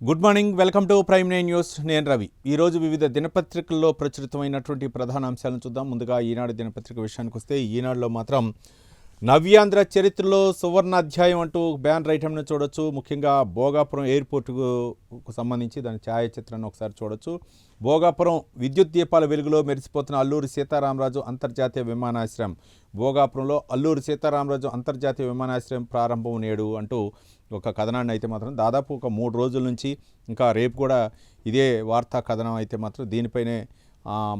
Good morning, welcome to prime nine news. నేను రవి. ఈరోజు వివిధ దినపత్రికల్లో ప్రచురితమైనటువంటి ప్రధాన అంశాలను చూద్దాం. ముందుగా ఈనాడు దినపత్రిక విషయానికి వస్తే ఈనాడులో మాత్రం నవ్యాంధ్ర చరిత్రలో సువర్ణ అధ్యాయం అంటూ బ్యానర్ ఐటమ్ను చూడొచ్చు. ముఖ్యంగా భోగాపురం ఎయిర్పోర్టుకు సంబంధించి దాని ఛాయాచిత్రాన్ని ఒకసారి చూడొచ్చు. భోగాపురం విద్యుత్ దీపాల వెలుగులో మెరిసిపోతున్న అల్లూరి సీతారామరాజు అంతర్జాతీయ విమానాశ్రయం. భోగాపురంలో అల్లూరి సీతారామరాజు అంతర్జాతీయ విమానాశ్రయం ప్రారంభం నేడు అంటూ ఒక కథనాన్ని అయితే మాత్రం దాదాపు ఒక 3 రోజుల నుంచి ఇంకా రేపు కూడా ఇదే వార్తా కథనం అయితే మాత్రం దీనిపైనే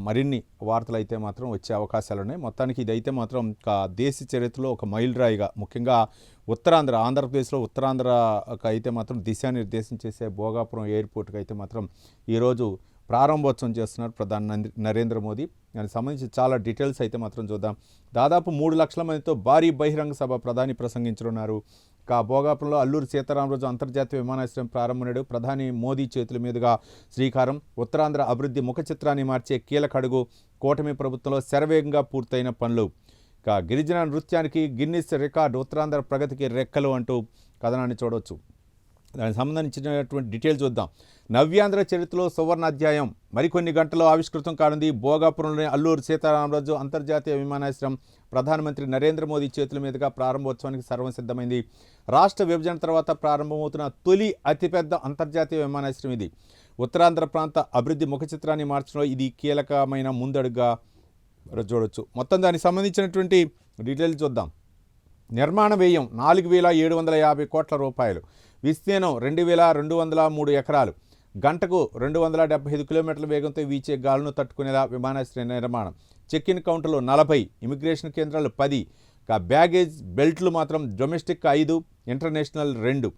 మరిన్ని వార్తలు అయితే మాత్రం వచ్చే అవకాశాలు ఉన్నాయి. మొత్తానికి ఇదైతే మాత్రం ఒక దేశ చరిత్రలో ఒక మైలురాయిగా, ముఖ్యంగా ఆంధ్రప్రదేశ్లో ఉత్తరాంధ్రకు అయితే మాత్రం దిశానిర్దేశం చేసే భోగాపురం ఎయిర్పోర్ట్కి అయితే మాత్రం ఈరోజు ప్రారంభోత్సవం చేస్తున్నారు ప్రధాని నరేంద్ర మోదీ. దానికి సంబంధించి చాలా డీటెయిల్స్ అయితే మాత్రం చూద్దాం. దాదాపు 3 లక్షల మందితో భారీ బహిరంగ సభ ప్రధాని ప్రసంగించనున్నారు. భోగాపురంలో అల్లూరి సీతారామరాజు అంతర్జాతీయ విమానాశ్రయం ప్రారంభం నేడు ప్రధాని మోదీ చేతుల మీదుగా శ్రీకారం. ఉత్తరాంధ్ర అభివృద్ధి ముఖ చిత్రాన్ని మార్చే కీలక అడుగు. కూటమి ప్రభుత్వంలో శరవేగంగా పూర్తయిన పనులు. గిరిజన నృత్యానికి గిన్నిస్ రికార్డు, ఉత్తరాంధ్ర ప్రగతికి రెక్కలు అంటూ కథనాన్ని చూడవచ్చు. దానికి సంబంధించినటువంటి డీటెయిల్స్ చూద్దాం. నవ్యాంధ్ర చరిత్రలో సువర్ణ అధ్యాయం మరికొన్ని గంటల్లో ఆవిష్కృతం కానుంది. భోగాపురంలోని అల్లూరి సీతారామరాజు అంతర్జాతీయ విమానాశ్రయం ప్రధానమంత్రి నరేంద్ర మోదీ చేతుల మీదుగా ప్రారంభోత్సవానికి సర్వం సిద్ధమైంది. రాష్ట్ర విభజన తర్వాత ప్రారంభమవుతున్న తొలి అతిపెద్ద అంతర్జాతీయ విమానాశ్రయం ఇది. ఉత్తరాంధ్ర ప్రాంత అభివృద్ధి ముఖ చిత్రాన్ని మార్చడంలో ఇది కీలకమైన ముందడుగా చూడవచ్చు. మొత్తం దానికి సంబంధించినటువంటి డీటెయిల్స్ చూద్దాం. నిర్మాణ వ్యయం 4,750 కోట్ల రూపాయలు. విస్తీర్ణం 2,203 ఎకరాలు. గంటకు 275 కిలోమీటర్ల వేగంతో వీచే గాలును తట్టుకునేలా విమానాశ్రయ నిర్మాణం. చెక్ ఇన్ కౌంటర్లు 40, ఇమిగ్రేషన్ కేంద్రాలు 10, బ్యాగేజ్ బెల్ట్లు మాత్రం డొమెస్టిక్ 5, ఇంటర్నేషనల్ 2,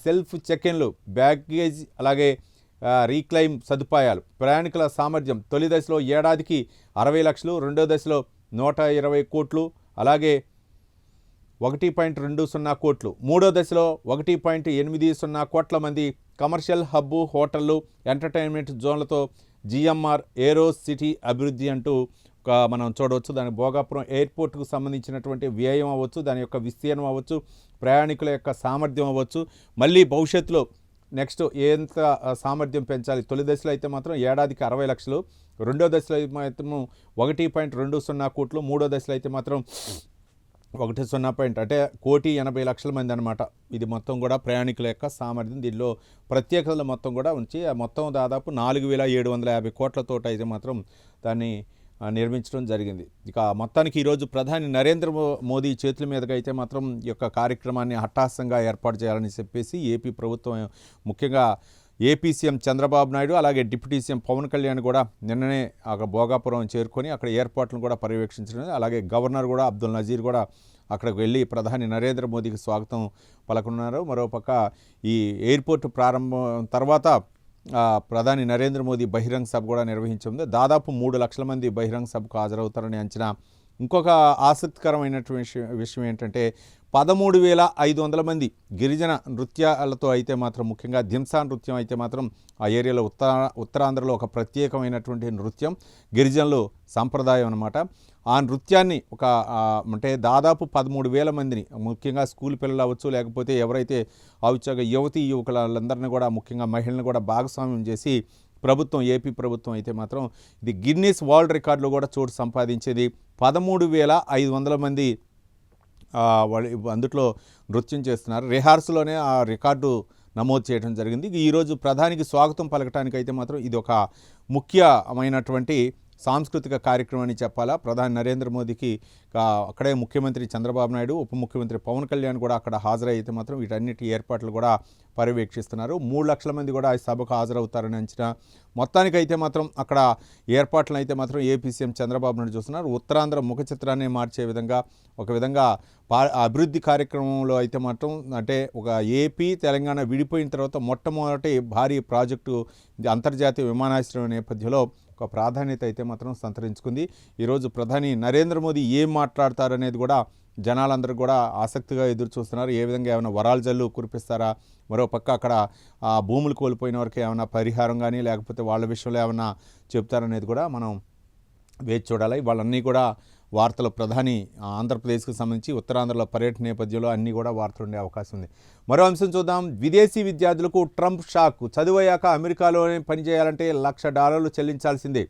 సెల్ఫ్ చెక్ ఇన్లు, బ్యాగేజ్ అలాగే రీక్లైమ్ సదుపాయాలు. ప్రయాణికుల సామర్థ్యం తొలి దశలో ఏడాదికి 60 లక్షలు, రెండో దశలో 120 కోట్లు, అలాగే 1.20 కోట్లు, మూడో దశలో 1.80 కోట్ల మంది. కమర్షియల్ హబ్బు, హోటళ్లు, ఎంటర్టైన్మెంట్ జోన్లతో జిఎంఆర్ ఏరో సిటీ అభివృద్ధి అంటూ మనం చూడవచ్చు. దాని భోగాపురం ఎయిర్పోర్ట్కు సంబంధించినటువంటి వ్యయం అవ్వచ్చు, దాని యొక్క విస్తీర్ణం అవ్వచ్చు, ప్రయాణికుల యొక్క సామర్థ్యం అవ్వచ్చు, మళ్ళీ భవిష్యత్తులో నెక్స్ట్ ఎంత సామర్థ్యం పెంచాలి. తొలి దశలో అయితే మాత్రం ఏడాదికి 60 లక్షలు, రెండో దశలో మాత్రం 1.20 కోట్లు, మూడో దశలో అయితే మాత్రం 1.0 అంటే 1,80,00,000 మంది అనమాట. ఇది మొత్తం కూడా ప్రయాణికుల యొక్క సామర్థ్యం. దీనిలో ప్రత్యేకతలు మొత్తం కూడా ఉంచి మొత్తం దాదాపు 4,750 కోట్లతో అయితే మాత్రం దాన్ని నిర్మించడం జరిగింది. ఇక మొత్తానికి ఈరోజు ప్రధాని నరేంద్ర మోదీ చేతుల మీదుగా అయితే మాత్రం ఈ యొక్క కార్యక్రమాన్ని హఠాత్తుగా ఏర్పాటు చేయాలని చెప్పేసి ఏపీ ప్రభుత్వం, ముఖ్యంగా ఏపీ సీఎం చంద్రబాబు నాయుడు అలాగే డిప్యూటీ సీఎం పవన్ కళ్యాణ్ కూడా నిన్ననే అక్కడ భోగాపురం చేరుకొని అక్కడ ఏర్పాట్లను కూడా పర్యవేక్షించడం, అలాగే గవర్నర్ కూడా అబ్దుల్ నజీర్ కూడా అక్కడికి వెళ్ళి ప్రధాని నరేంద్ర మోదీకి స్వాగతం పలకనున్నారు. మరోపక్క ఈ ఎయిర్పోర్ట్ ప్రారంభం తర్వాత ప్రధాని నరేంద్ర మోదీ బహిరంగ సభ కూడా నిర్వహించింది. దాదాపు 3 లక్షల మంది బహిరంగ సభకు హాజరవుతారని అంచనా. ఇంకొక ఆసక్తికరమైనటువంటి విషయం ఏంటంటే 13,500 మంది గిరిజన నృత్యాలతో అయితే మాత్రం, ముఖ్యంగా ధింసా నృత్యం అయితే మాత్రం ఆ ఏరియాలో ఉత్తరాంధ్రలో ఒక ప్రత్యేకమైనటువంటి నృత్యం, గిరిజనులు సంప్రదాయం అన్నమాట. ఆ నృత్యాన్ని అంటే దాదాపు 13,000 మందిని, ముఖ్యంగా స్కూల్ పిల్లలు అవ్వచ్చు, లేకపోతే ఎవరైతే యువతీ యువకులందరినీ కూడా, ముఖ్యంగా మహిళలను కూడా భాగస్వామ్యం చేసి ఏపీ ప్రభుత్వం అయితే మాత్రం ఇది గిన్నిస్ వరల్డ్ రికార్డులో కూడా చోటు సంపాదించేది. 13,500 మంది అందుట్లో నృత్యం చేస్తున్నారు. రిహార్సల్లోనే ఆ రికార్డు నమోదు చేయడం జరిగింది. ఈరోజు ప్రధానికి స్వాగతం పలకటానికి అయితే మాత్రం ఇది ఒక ముఖ్యమైనటువంటి సాంస్కృతిక కార్యక్రమం అని చెప్పాలా. ప్రధాని నరేంద్ర మోదీకి అక్కడే ముఖ్యమంత్రి చంద్రబాబు నాయుడు, ఉప ముఖ్యమంత్రి పవన్ కళ్యాణ్ కూడా అక్కడ హాజరైతే మాత్రం వీటన్నిటి ఏర్పాట్లు కూడా పర్యవేక్షిస్తున్నారు. 3 లక్షల మంది కూడా ఈ సభకు హాజరవుతారని అంచనా. మొత్తానికైతే మాత్రం అక్కడ ఏర్పాట్లను అయితే మాత్రం ఏపీ సీఎం చంద్రబాబు నాయుడు చూస్తున్నారు. ఉత్తరాంధ్ర ముఖ చిత్రాన్ని మార్చే విధంగా, ఒక విధంగా అభివృద్ధి కార్యక్రమంలో అయితే మాత్రం, అంటే ఒక ఏపీ తెలంగాణ విడిపోయిన తర్వాత మొట్టమొదటి భారీ ప్రాజెక్టు అంతర్జాతీయ విమానాశ్రయం నేపథ్యంలో ఒక ప్రాధాన్యత అయితే మాత్రం సంతరించుకుంది. ఈరోజు ప్రధాని నరేంద్ర మోదీ ఏం మాట్లాడతారనేది కూడా జనాలందరూ కూడా ఆసక్తిగా ఎదురు చూస్తున్నారు. ఏ విధంగా ఏమైనా వరాల జల్లు కురిపిస్తారా, మరోపక్క అక్కడ భూములు కోల్పోయిన వారికి ఏమైనా పరిహారం కానీ, లేకపోతే వాళ్ళ విషయంలో ఏమైనా చెప్తారనేది కూడా మనం వేచి చూడాలి. వాళ్ళన్నీ కూడా వార్తలు ప్రధాని ఆంధ్రప్రదేశ్కి సంబంధించి ఉత్తరాంధ్రలో పర్యటన నేపథ్యంలో అన్నీ కూడా వార్తలు ఉండే అవకాశం ఉంది. మరో అంశం చూద్దాం. విదేశీ విద్యార్థులకు ట్రంప్ షాక్. చదువయ్యాక అమెరికాలోనే పనిచేయాలంటే $1,00,000 చెల్లించాల్సిందే.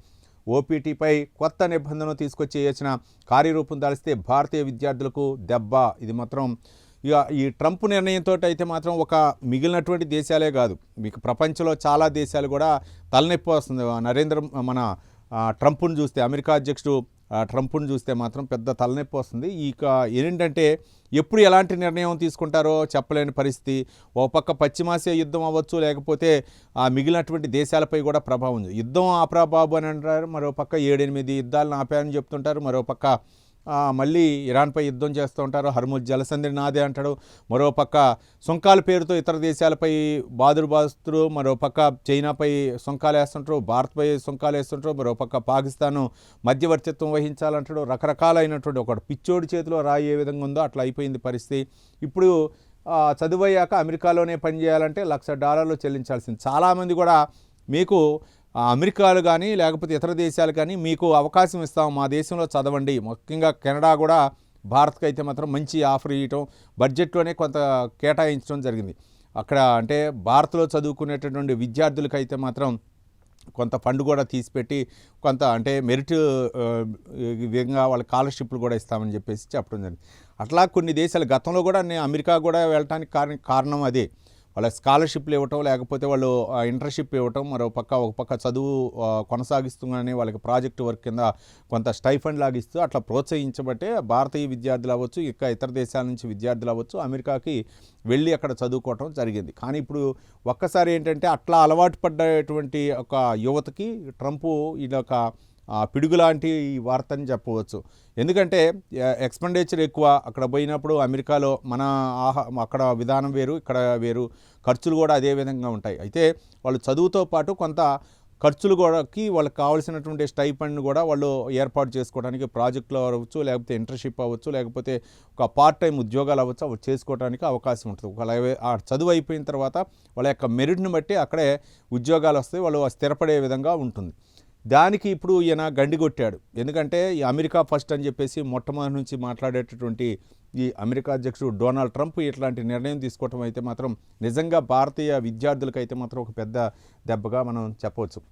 ఓపీటీపై కొత్త నిబంధనలు తీసుకొచ్చి చేసిన కార్యరూపం దాల్స్తే భారతీయ విద్యార్థులకు దెబ్బ. ఇది మాత్రం ఇక ఈ ట్రంప్ నిర్ణయంతో అయితే మాత్రం ఒక మిగిలినటువంటి దేశాలే కాదు, మీకు ప్రపంచంలో చాలా దేశాలు కూడా తలనొప్పి వస్తుంది. మన ట్రంప్ను చూస్తే, అమెరికా అధ్యక్షుడు ట్రంప్ను చూస్తే మాత్రం పెద్ద తలనొప్పి వస్తుంది. ఇక ఏంటంటే ఎప్పుడు ఎలాంటి నిర్ణయం తీసుకుంటారో చెప్పలేని పరిస్థితి. ఒక పక్క పశ్చిమాసియా యుద్ధం అవ్వచ్చు, లేకపోతే మిగిలినటువంటి దేశాలపై కూడా ప్రభావం ఉంది. యుద్ధం ఆపరా బాబు అని అంటారు, మరో పక్క 7-8 యుద్ధాలను ఆపాయని చెప్తుంటారు, మరో పక్క మళ్ళీ ఇరాన్పై యుద్ధం చేస్తూ ఉంటారు, హర్ముజ్ జలసంధిని నాదే అంటాడు, మరో పక్క సుంకాల పేరుతో ఇతర దేశాలపై బాదురు, మరో పక్క చైనాపై సుంకాలు వేస్తుంటారు, భారత్పై సుంకాలు వేస్తుంటారు, మరో పక్క పాకిస్తాన్ మధ్యవర్తిత్వం వహించాలంటాడు. రకరకాలైనటువంటి ఒక పిచ్చోడి చేతిలో రాయి ఏ విధంగా ఉందో అట్లా అయిపోయింది పరిస్థితి. ఇప్పుడు చదువయ్యాక అమెరికాలోనే పనిచేయాలంటే $1,00,000 చెల్లించాల్సింది. చాలామంది కూడా మీకు అమెరికాలు కానీ లేకపోతే ఇతర దేశాలు కానీ మీకు అవకాశం ఇస్తాం, మా దేశంలో చదవండి. ముఖ్యంగా కెనడా కూడా భారత్కి అయితే మాత్రం మంచి ఆఫర్ ఇవ్వటం, బడ్జెట్లోనే కొంత కేటాయించడం జరిగింది. అక్కడ అంటే భారత్లో చదువుకునేటటువంటి విద్యార్థులకైతే మాత్రం కొంత ఫండ్ కూడా తీసిపెట్టి కొంత అంటే మెరిట్ విధంగా వాళ్ళ స్కాలర్షిప్లు కూడా ఇస్తామని చెప్పేసి చెప్పడం జరిగింది. అట్లా కొన్ని దేశాలు గతంలో కూడా అమెరికా కూడా వెళ్ళటానికి కారణం అదే. వాళ్ళ స్కాలర్షిప్లు ఇవ్వటం, లేకపోతే వాళ్ళు ఇంటర్న్షిప్ ఇవ్వటం, ఒక పక్క చదువు కొనసాగిస్తూనే వాళ్ళకి ప్రాజెక్ట్ వర్క్ కింద కొంత స్టైఫండ్ లాగిస్తూ అట్లా ప్రోత్సహించబట్టే భారతీయ విద్యార్థులు అవ్వచ్చు, ఇంకా ఇతర దేశాల నుంచి విద్యార్థులు అవ్వచ్చు అమెరికాకి వెళ్ళి అక్కడ చదువుకోవటం జరిగింది. కానీ ఇప్పుడు ఒక్కసారి ఏంటంటే అట్లా అలవాటు పడ్డటువంటి ఒక యువతకి ట్రంప్ ఇదొక పిడుగులాంటి వార్తని చెప్పవచ్చు. ఎందుకంటే ఎక్స్పెండిచర్ ఎక్కువ. అక్కడ పోయినప్పుడు అమెరికాలో అక్కడ విధానం వేరు, ఇక్కడ వేరు, ఖర్చులు కూడా అదే విధంగా ఉంటాయి. అయితే వాళ్ళు చదువుతో పాటు కొంత ఖర్చులు కూడాకి వాళ్ళకి కావాల్సినటువంటి స్టైఫండ్ కూడా వాళ్ళు ఏర్పాటు చేసుకోవడానికి ప్రాజెక్టులు అవ్వచ్చు, లేకపోతే ఇంటర్న్షిప్ అవ్వచ్చు, లేకపోతే ఒక పార్ట్ టైం ఉద్యోగాలు అవ్వచ్చు, అవి చేసుకోవడానికి అవకాశం ఉంటుంది. ఆ చదువు అయిపోయిన తర్వాత వాళ్ళ యొక్క మెరిట్ని బట్టి అక్కడే ఉద్యోగాలు వస్తాయి, వాళ్ళు స్థిరపడే విధంగా ఉంటుంది. దానికి ఇప్పుడు ఈయన గండిగొట్టాడు. ఎందుకంటే ఈ అమెరికా ఫస్ట్ అని చెప్పేసి మొట్టమొదటి నుంచి మాట్లాడేటటువంటి ఈ అమెరికా అధ్యక్షుడు డొనాల్డ్ ట్రంప్ ఇట్లాంటి నిర్ణయం తీసుకోవటం అయితే మాత్రం నిజంగా భారతీయ విద్యార్థులకైతే మాత్రం ఒక పెద్ద దెబ్బగా మనం చెప్పవచ్చు.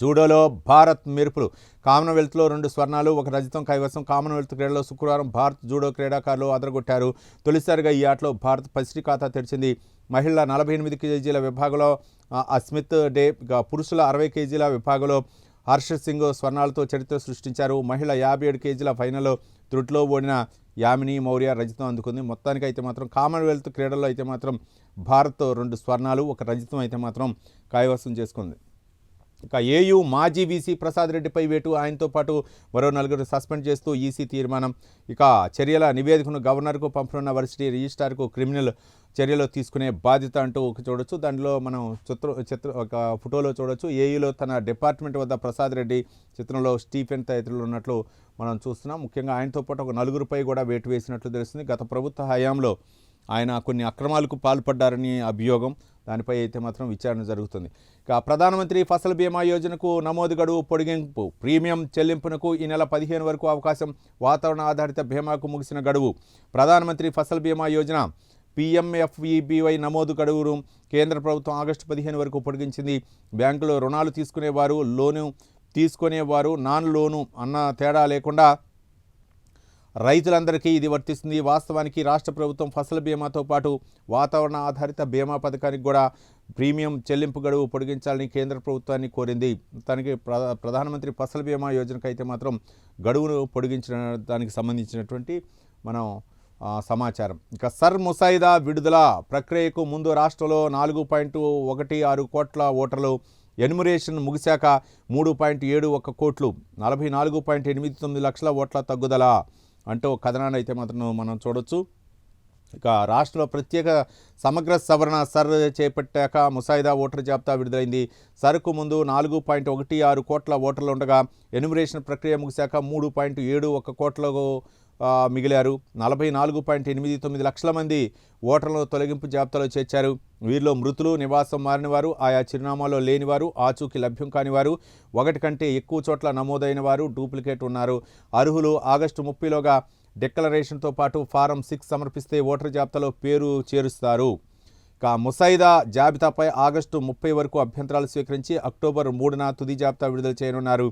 జూడోలో భారత్ మెరుపులు. కామన్వెల్త్లో 2 స్వర్ణాలు 1 రజతం కైవసం. కామన్వెల్త్ క్రీడలో శుక్రవారం భారత్ జూడో క్రీడాకారులు అదరగొట్టారు. తొలిసారిగా ఈ ఆటలో భారత్ పసిడి ఖాతా తెరిచింది. మహిళల 48 కేజీల విభాగంలో అస్మిత్ డే, పురుషుల 60 కేజీల విభాగంలో హర్షత్ సింగ్ స్వర్ణాలతో చరిత్ర సృష్టించారు. మహిళ 57 కేజీల ఫైనల్లో త్రుట్లో ఓడిన యామిని మౌర్య రజతం అందుకుంది. మొత్తానికి అయితే మాత్రం కామన్వెల్త్ క్రీడల్లో అయితే మాత్రం భారత్ 2 స్వర్ణాలు 1 రజతం అయితే మాత్రం కైవసం చేసుకుంది. ఇక ఏయూ మాజీ వీసీ ప్రసాద్ రెడ్డిపై వేటు, ఆయనతో పాటు మరో 4 సస్పెండ్ చేస్తూ ఈసీ తీర్మానం. ఇక చర్యల నివేదికను గవర్నర్కు పంపనున్న వర్సిటీ రిజిస్ట్రార్కు క్రిమినల్ చర్యలు తీసుకునే బాధ్యత అంటూ చూడొచ్చు. దానిలో మనం ఒక ఫోటోలో చూడొచ్చు. ఏయూలో తన డిపార్ట్మెంట్ వద్ద ప్రసాద్ రెడ్డి చిత్రంలో స్టీఫెన్ తదితరులు ఉన్నట్లు మనం చూస్తున్నాం. ముఖ్యంగా ఆయనతో పాటు ఒక 4పై కూడా వేటు వేసినట్లు తెలుస్తుంది. గత ప్రభుత్వ హయాంలో ఆయన కొన్ని అక్రమాలకు పాల్పడ్డారని అభియోగం. దానిపై అయితే మాత్రం విచారణ జరుగుతుంది. ఇక ప్రధానమంత్రి ఫసల్ బీమా యోజనకు నమోదు గడువు పొడిగింపు. ప్రీమియం చెల్లింపునకు ఈ నెల 15 వరకు అవకాశం. వాతావరణ ఆధారిత బీమాకు ముగిసిన గడువు. ప్రధానమంత్రి ఫసల్ బీమా యోజన PMFEBY నమోదు గడువును కేంద్ర ప్రభుత్వం ఆగస్టు 15 వరకు పొడిగించింది. బ్యాంకులో రుణాలు తీసుకునేవారు, లోను తీసుకునేవారు, నాన్ లోను అన్న తేడా లేకుండా రైతులందరికీ ఇది వర్తిస్తుంది. వాస్తవానికి రాష్ట్ర ప్రభుత్వం ఫసల్ బీమాతో పాటు వాతావరణ ఆధారిత బీమా పథకానికి కూడా ప్రీమియం చెల్లింపు గడువు పొడిగించాలని కేంద్ర ప్రభుత్వాన్ని కోరింది. తనకి ప్రధానమంత్రి ఫసల్ బీమా యోజనకు అయితే మాత్రం గడువును పొడిగించిన దానికి సంబంధించినటువంటి మనం సమాచారం. ఇక సర్ ముసాయిదా విడుదల ప్రక్రియకు ముందు రాష్ట్రంలో 4.16 కోట్ల ఓటర్లు. ఎన్యుమరేషన్ ముగిశాక 3.71 కోట్లు, 44.89 లక్షల ఓట్ల తగ్గుదల అంటూ కథనాన్ని అయితే మాత్రం మనం చూడొచ్చు. ఇక రాష్ట్రంలో ప్రత్యేక సమగ్ర సవరణ సర్ చేపట్టాక ముసాయిదా ఓటర్ జాబితా విడుదలైంది. సర్కు ముందు 4.16 కోట్ల ఓటర్లు ఉండగా ఎన్యుమరేషన్ ప్రక్రియ ముగిశాక 3.71 కోట్లకు మిగిలారు. 44.89 లక్షల మంది ఓటర్లను తొలగింపు జాబితాలో చేర్చారు. వీరిలో మృతులు, నివాసం మారినవారు, ఆయా చిరునామాలో లేనివారు, ఆచూకీ లభ్యం కానివారు, ఒకటి కంటే ఎక్కువ చోట్ల నమోదైన వారు, డూప్లికేట్ ఉన్నారు. అర్హులు ఆగస్టు 30లోగా డిక్లరేషన్తో పాటు ఫారం 6 సమర్పిస్తే ఓటర్ జాబితాలో పేరు చేరుస్తారు. ముసాయిదా జాబితాపై ఆగస్టు 30 వరకు అభ్యంతరాలు స్వీకరించి అక్టోబర్ 3న తుది జాబితా విడుదల చేయనున్నారు.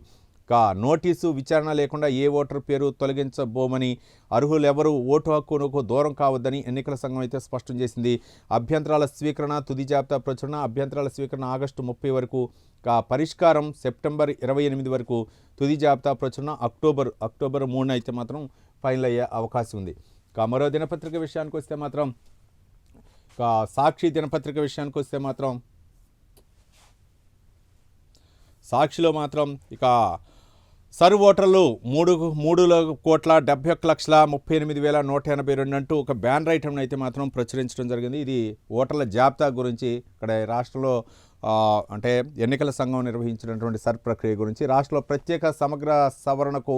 నోటీసు విచారణ లేకుండా ఏ ఓటర్ పేరు తొలగించబోమని, అర్హులెవరూ ఓటు హక్కుకు దూరం కావద్దని ఎన్నికల సంఘం అయితే స్పష్టం చేసింది. అభ్యంతరాల స్వీకరణ, తుది జాబితా ప్రచురణ, అభ్యంతరాల స్వీకరణ ఆగస్టు 30 వరకు, పరిష్కారం సెప్టెంబర్ 28 వరకు, తుది జాబితా ప్రచురణ అక్టోబర్ 3 అయితే మాత్రం ఫైనల్ అయ్యే అవకాశం ఉంది. మరో దినపత్రిక విషయానికి వస్తే మాత్రం సాక్షి దినపత్రిక విషయానికి వస్తే మాత్రం సాక్షిలో మాత్రం సర్వ్ ఓటర్లు 3,71,38,182 అంటూ ఒక బ్యానర్ ఐటమ్ని అయితే మాత్రం ప్రచురించడం జరిగింది. ఇది ఓటర్ల జాబితా గురించి ఇక్కడ రాష్ట్రంలో అంటే ఎన్నికల సంఘం నిర్వహించినటువంటి సర్వ్ ప్రక్రియ గురించి, రాష్ట్రంలో ప్రత్యేక సమగ్ర సవరణకు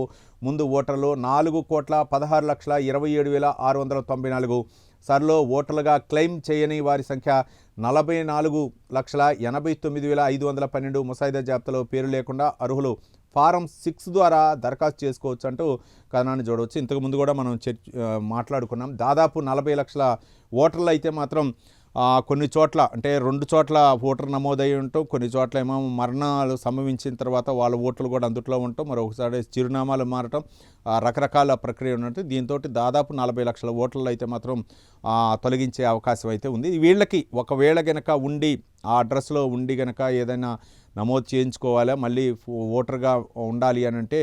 ముందు ఓటర్లు 4,16,27,694, సర్లో ఓటర్లుగా క్లెయిమ్ చేయని వారి సంఖ్య 44,89,512, ముసాయిదా జాబితాలో పేరు లేకుండా అర్హులు ఫారం 6 ద్వారా దరఖాస్తు చేసుకోవచ్చు అంటూ కథనాన్ని చూడవచ్చు. ఇంతకుముందు కూడా మనం మాట్లాడుకున్నాం. దాదాపు 40 లక్షల ఓటర్లు అయితే మాత్రం కొన్ని చోట్ల అంటే 2 చోట్ల ఓటర్ నమోదై ఉంటాం, కొన్ని చోట్ల ఏమో మరణాలు సంభవించిన తర్వాత వాళ్ళ ఓట్లు కూడా అందుట్లో ఉంటాం, మరొకసారి చిరునామాలు మారటం, రకరకాల ప్రక్రియ ఉన్నట్టు. దీంతో దాదాపు 40 లక్షల ఓటర్లు అయితే మాత్రం తొలగించే అవకాశం అయితే ఉంది. వీళ్ళకి ఒకవేళ గనక ఉండి ఆ అడ్రస్లో ఉండి గనక ఏదైనా నమోదు చేయించుకోవాలా, మళ్ళీ ఓటర్గా ఉండాలి అని అంటే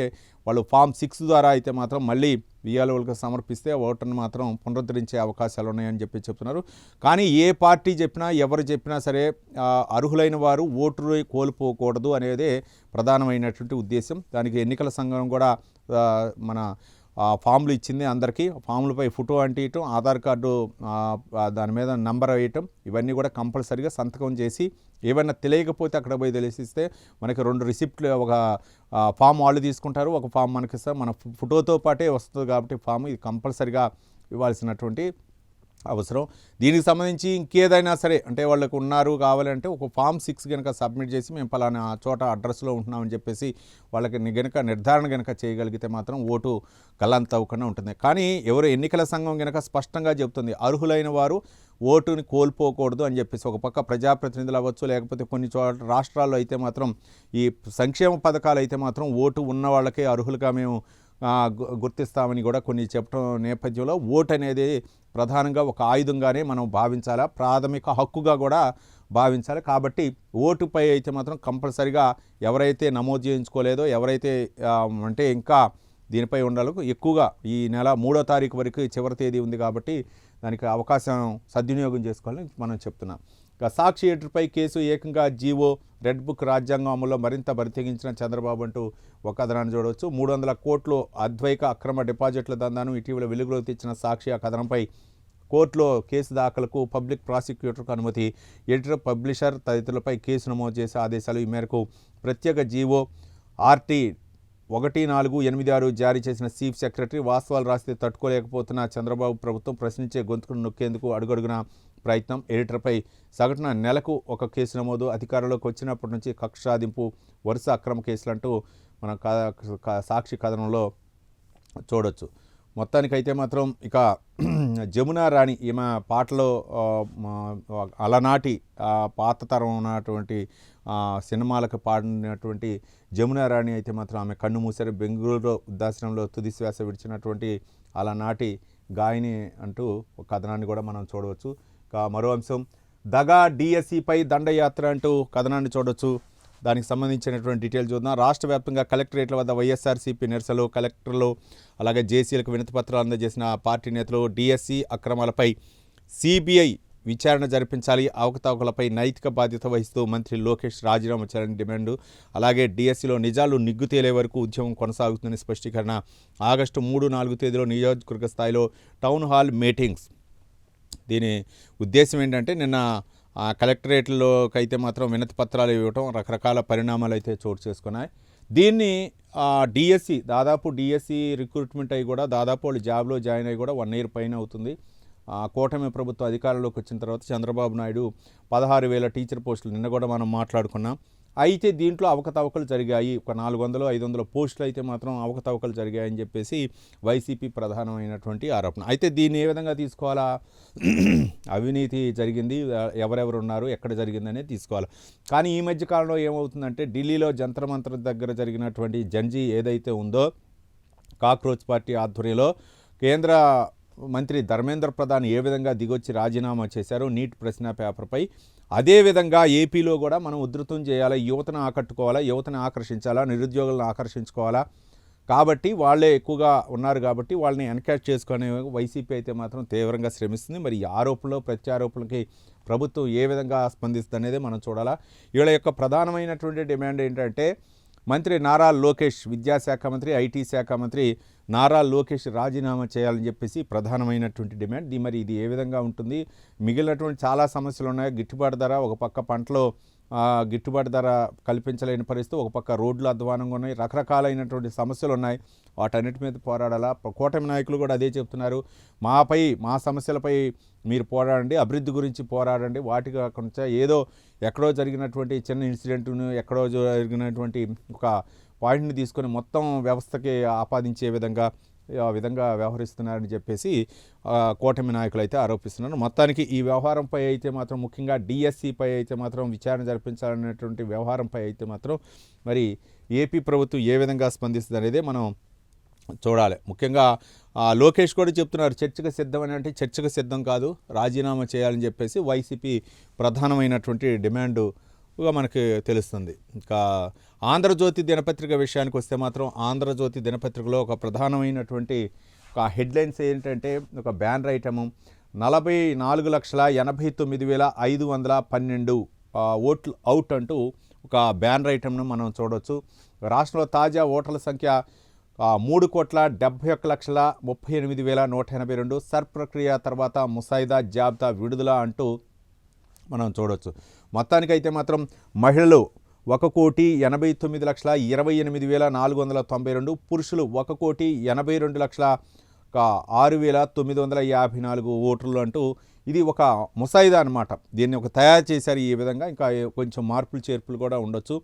వాళ్ళు ఫామ్ 6 ద్వారా అయితే మాత్రం మళ్ళీ విఆర్ఓలకు సమర్పిస్తే ఓటర్ని మాత్రం పునరుద్ధరించే అవకాశాలు ఉన్నాయని చెప్తున్నారు. కానీ ఏ పార్టీ చెప్పినా ఎవరు చెప్పినా సరే అర్హులైన వారు ఓటు కోల్పోకూడదు అనేదే ప్రధానమైనటువంటి ఉద్దేశం. దానికి ఎన్నికల సంఘం కూడా మన ఫామ్లు ఇచ్చింది అందరికీ. ఫామ్లపై ఫోటో అంటియటం, ఆధార్ కార్డు దాని మీద నంబర్ వేయటం, ఇవన్నీ కూడా కంపల్సరీగా సంతకం చేసి ఏమైనా తెలియకపోతే అక్కడ పోయి తెలిసిస్తే మనకి 2 రిసిప్ట్లు, ఒక ఫామ్ వాళ్ళు తీసుకుంటారు, ఒక ఫామ్ మనకి ఇస్తారు. మన ఫోటోతో పాటే వస్తుంది కాబట్టి ఫామ్ ఇది కంపల్సరీగా ఇవ్వాల్సినటువంటి అవసరం. దీనికి సంబంధించి ఇంకేదైనా సరే అంటే వాళ్ళకు ఉన్నారు కావాలంటే ఒక ఫామ్ 6 కనుక సబ్మిట్ చేసి మేము పలానా చోట అడ్రస్లో ఉంటున్నామని చెప్పేసి వాళ్ళకి కనుక నిర్ధారణ కనుక చేయగలిగితే మాత్రం ఓటు గల్లంత అవ్వకుండా ఉంటుంది. కానీ ఎవరు ఎన్నికల సంఘం కనుక స్పష్టంగా చెబుతుంది అర్హులైన వారు ఓటుని కోల్పోకూడదు అని చెప్పేసి. ఒక పక్క ప్రజాప్రతినిధులు అవ్వచ్చు, లేకపోతే కొన్ని చోట్ల రాష్ట్రాల్లో అయితే మాత్రం ఈ సంక్షేమ పథకాలు అయితే మాత్రం ఓటు ఉన్న వాళ్ళకే అర్హులుగా మేము గుర్తిస్తామని కూడా కొన్ని చెప్పడం నేపథ్యంలో ఓటు అనేది ప్రధానంగా ఒక ఆయుధంగానే మనం భావించాలా, ప్రాథమిక హక్కుగా కూడా భావించాలి. కాబట్టి ఓటుపై అయితే మాత్రం కంపల్సరిగా ఎవరైతే నమోదు చేయించుకోలేదో, ఎవరైతే అంటే ఇంకా దీనిపై ఉండాలో ఎక్కువగా ఈ నెల 3వ తారీఖు వరకు చివరి తేదీ ఉంది కాబట్టి దానికి అవకాశం సద్వినియోగం చేసుకోవాలని మనం చెప్తున్నాం. సాక్షి ఎడిటర్పై కేసు ఏకంగా జీవో, రెడ్ బుక్ రాజ్యాంగం అమలులో మరింత బరితెగించిన చంద్రబాబు అంటూ ఒక కథనాన్ని చూడవచ్చు. 300 కోట్లు అద్వైక అక్రమ డిపాజిట్ల దందాను ఇటీవల వెలుగులోకి తెచ్చిన సాక్షి ఆ కథనంపై కోర్టులో కేసు దాఖలకు పబ్లిక్ ప్రాసిక్యూటర్కు అనుమతి, ఎడిటర్, పబ్లిషర్ తదితరులపై కేసు నమోదు చేసే ఆదేశాలు. ఈ మేరకు ప్రత్యేక జీవో RT 1486 జారీ చేసిన చీఫ్ సెక్రటరీ వాస్తవాలు రాస్తే తట్టుకోలేకపోతున్న చంద్రబాబు ప్రభుత్వం ప్రశ్నించే గొంతుకును నొక్కేందుకు అడుగడుగున ప్రయత్నం. ఎడిటర్పై సగటున నెలకు ఒక కేసు నమోదు, అధికారంలోకి వచ్చినప్పటి నుంచి కక్ష సాధింపు, వరుస అక్రమ కేసులంటూ మనం సాక్షి కథనంలో చూడొచ్చు. మొత్తానికైతే మాత్రం ఇక జమునా రాణి ఈమె పాటలో అలనాటి పాత తరం ఉన్నటువంటి సినిమాలకు పాడినటువంటి జమునా రాణి అయితే మాత్రం ఆమె కన్ను మూసారు. బెంగళూరులో వృద్ధాశ్రమంలో తుది శ్వాస విడిచినటువంటి అలనాటి గాయని అంటూ ఒక కథనాన్ని కూడా మనం చూడవచ్చు. మరో అంశం దగా డిఎస్సిపై దండయాత్ర అంటూ కథనాన్ని చూడవచ్చు. దానికి సంబంధించినటువంటి డీటెయిల్ చూద్దాం. రాష్ట్ర వ్యాప్తంగా కలెక్టరేట్ల వద్ద వైఎస్ఆర్సీపీ నిరసనలు, కలెక్టర్లు అలాగే జేసీలకు వినతి పత్రాలు అందజేసిన పార్టీ నేతలు డిఎస్సి అక్రమాలపై సిబిఐ విచారణ జరిపించాలి, అవకతవకలపై నైతిక బాధ్యత వహిస్తూ మంత్రి లోకేష్ రాజీనామా చేయాలని డిమాండు. అలాగే డిఎస్సిలో నిజాలు నిగ్గు తేలే వరకు ఉద్యమం కొనసాగుతుందని స్పష్టీకరణ. ఆగస్టు 3-4 తేదీలో నియోజకవర్గ స్థాయిలో టౌన్ హాల్ మీటింగ్స్. దీని ఉద్దేశం ఏంటంటే నిన్న కలెక్టరేట్లోకి అయితే మాత్రం వినతి పత్రాలు ఇవ్వటం, రకరకాల పరిణామాలు అయితే చోటు చేసుకున్నాయి. దీన్ని డిఎస్సి దాదాపు డిఎస్సి రిక్రూట్మెంట్ అయ్యి కూడా దాదాపు వాళ్ళు జాబ్లో జాయిన్ అయ్యి కూడా 1 ఇయర్ పైన అవుతుంది. కూటమి ప్రభుత్వం అధికారంలోకి వచ్చిన తర్వాత చంద్రబాబు నాయుడు 16,000 టీచర్ పోస్టులు నిన్న కూడా మనం మాట్లాడుకున్నాం. అయితే దీంట్లో అవకతవకలు జరిగాయి, ఒక 400-500 పోస్టులు అయితే మాత్రం అవకతవకలు జరిగాయని చెప్పేసి వైసీపీ ప్రధానమైనటువంటి ఆరోపణ. అయితే దీన్ని ఏ విధంగా తీసుకోవాలా, అవినీతి జరిగింది, ఎవరెవరు ఉన్నారు, ఎక్కడ జరిగిందనే తీసుకోవాలి. కానీ ఈ మధ్య కాలంలో ఏమవుతుందంటే ఢిల్లీలో జంతర్ మంతర్ దగ్గర జరిగినటువంటి జంజీ ఏదైతే ఉందో కాక్రోచ్ పార్టీ ఆధ్వర్యంలో కేంద్ర మంత్రి ధర్మేంద్ర ప్రధాన్ ఏ విధంగా దిగొచ్చి రాజీనామా చేశారో నీట్ ప్రశ్న పేపర్పై, అదేవిధంగా ఏపీలో కూడా మనం ఉధృతం చేయాలా, యువతను ఆకట్టుకోవాలా, యువతను ఆకర్షించాలా, నిరుద్యోగులను ఆకర్షించుకోవాలా. కాబట్టి వాళ్ళే ఎక్కువగా ఉన్నారు కాబట్టి వాళ్ళని ఎన్కాష్ చేసుకునే వైసీపీ అయితే మాత్రం తీవ్రంగా శ్రమిస్తుంది. మరి ఈ ఆరోపణలు ప్రత్యారోపణలకి ప్రభుత్వం ఏ విధంగా స్పందిస్తుంది అనేది మనం చూడాలా. వీళ్ళ యొక్క ప్రధానమైనటువంటి డిమాండ్ ఏంటంటే మంత్రి నారా లోకేష్, విద్యాశాఖ మంత్రి, ఐటీ శాఖ మంత్రి నారా లోకేష్ రాజీనామా చేయాలని చెప్పేసి ప్రధానమైనటువంటి డిమాండ్. మరి ఇది ఏ విధంగా ఉంటుంది, మిగిలినటువంటి చాలా సమస్యలు ఉన్నాయి. గిట్టుబాటు ధర, ఒక పక్క పంటలో గిట్టుబాటు ధర కల్పించలేని పరిస్థితి, ఒక పక్క రోడ్లు అధ్వానంగా ఉన్నాయి, రకరకాలైనటువంటి సమస్యలు ఉన్నాయి. వాటన్నిటి మీద పోరాడాలా. కూటమి నాయకులు కూడా అదే చెప్తున్నారు. మా సమస్యలపై మీరు పోరాడండి, అభివృద్ధి గురించి పోరాడండి. వాటి కాకుండా ఏదో ఎక్కడో జరిగినటువంటి చిన్న ఇన్సిడెంట్ను, ఎక్కడో జరిగినటువంటి ఒక పాయింట్ని తీసుకొని మొత్తం వ్యవస్థకి ఆపాదించే విధంగా వ్యవహరిస్తున్నారని చెప్పేసి కూటమి నాయకులు అయితే ఆరోపిస్తున్నారు. మొత్తానికి ఈ వ్యవహారంపై అయితే మాత్రం, ముఖ్యంగా డిఎస్సిపై అయితే మాత్రం విచారణ జరిపించాలనేటువంటి వ్యవహారంపై అయితే మాత్రం మరి ఏపీ ప్రభుత్వం ఏ విధంగా స్పందిస్తుంది అనేది మనం చూడాలి. ముఖ్యంగా లోకేష్ కూడా చెప్తున్నారు చర్చకు సిద్ధం అని. అంటే చర్చకు సిద్ధం కాదు, రాజీనామా చేయాలని చెప్పేసి వైసీపీ ప్రధానమైనటువంటి డిమాండుగా మనకి తెలుస్తుంది. ఇంకా ఆంధ్రజ్యోతి దినపత్రిక విషయానికి వస్తే మాత్రం ఆంధ్రజ్యోతి దినపత్రికలో ఒక ప్రధానమైనటువంటి ఒక హెడ్లైన్స్ ఏంటంటే, ఒక బ్యానర్ ఐటము 44,89,512 ఓట్లు అవుట్ అంటూ ఒక బ్యానర్ ఐటమ్ను మనం చూడవచ్చు. రాష్ట్రంలో తాజా ఓటర్ల సంఖ్య 3,71,38,182. సర్ ప్రక్రియ తర్వాత ముసాయిదా జాబితా విడుదల అంటూ మనం చూడవచ్చు. మొత్తానికైతే మాత్రం మహిళలు 1,89,28,492, పురుషులు 1,82,6,954 ఓటర్లు అంటూ ఇది ఒక ముసాయిదా అనమాట. దీన్ని ఒక తయారు చేశారు ఈ విధంగా. ఇంకా కొంచెం మార్పులు చేర్పులు కూడా ఉండొచ్చు.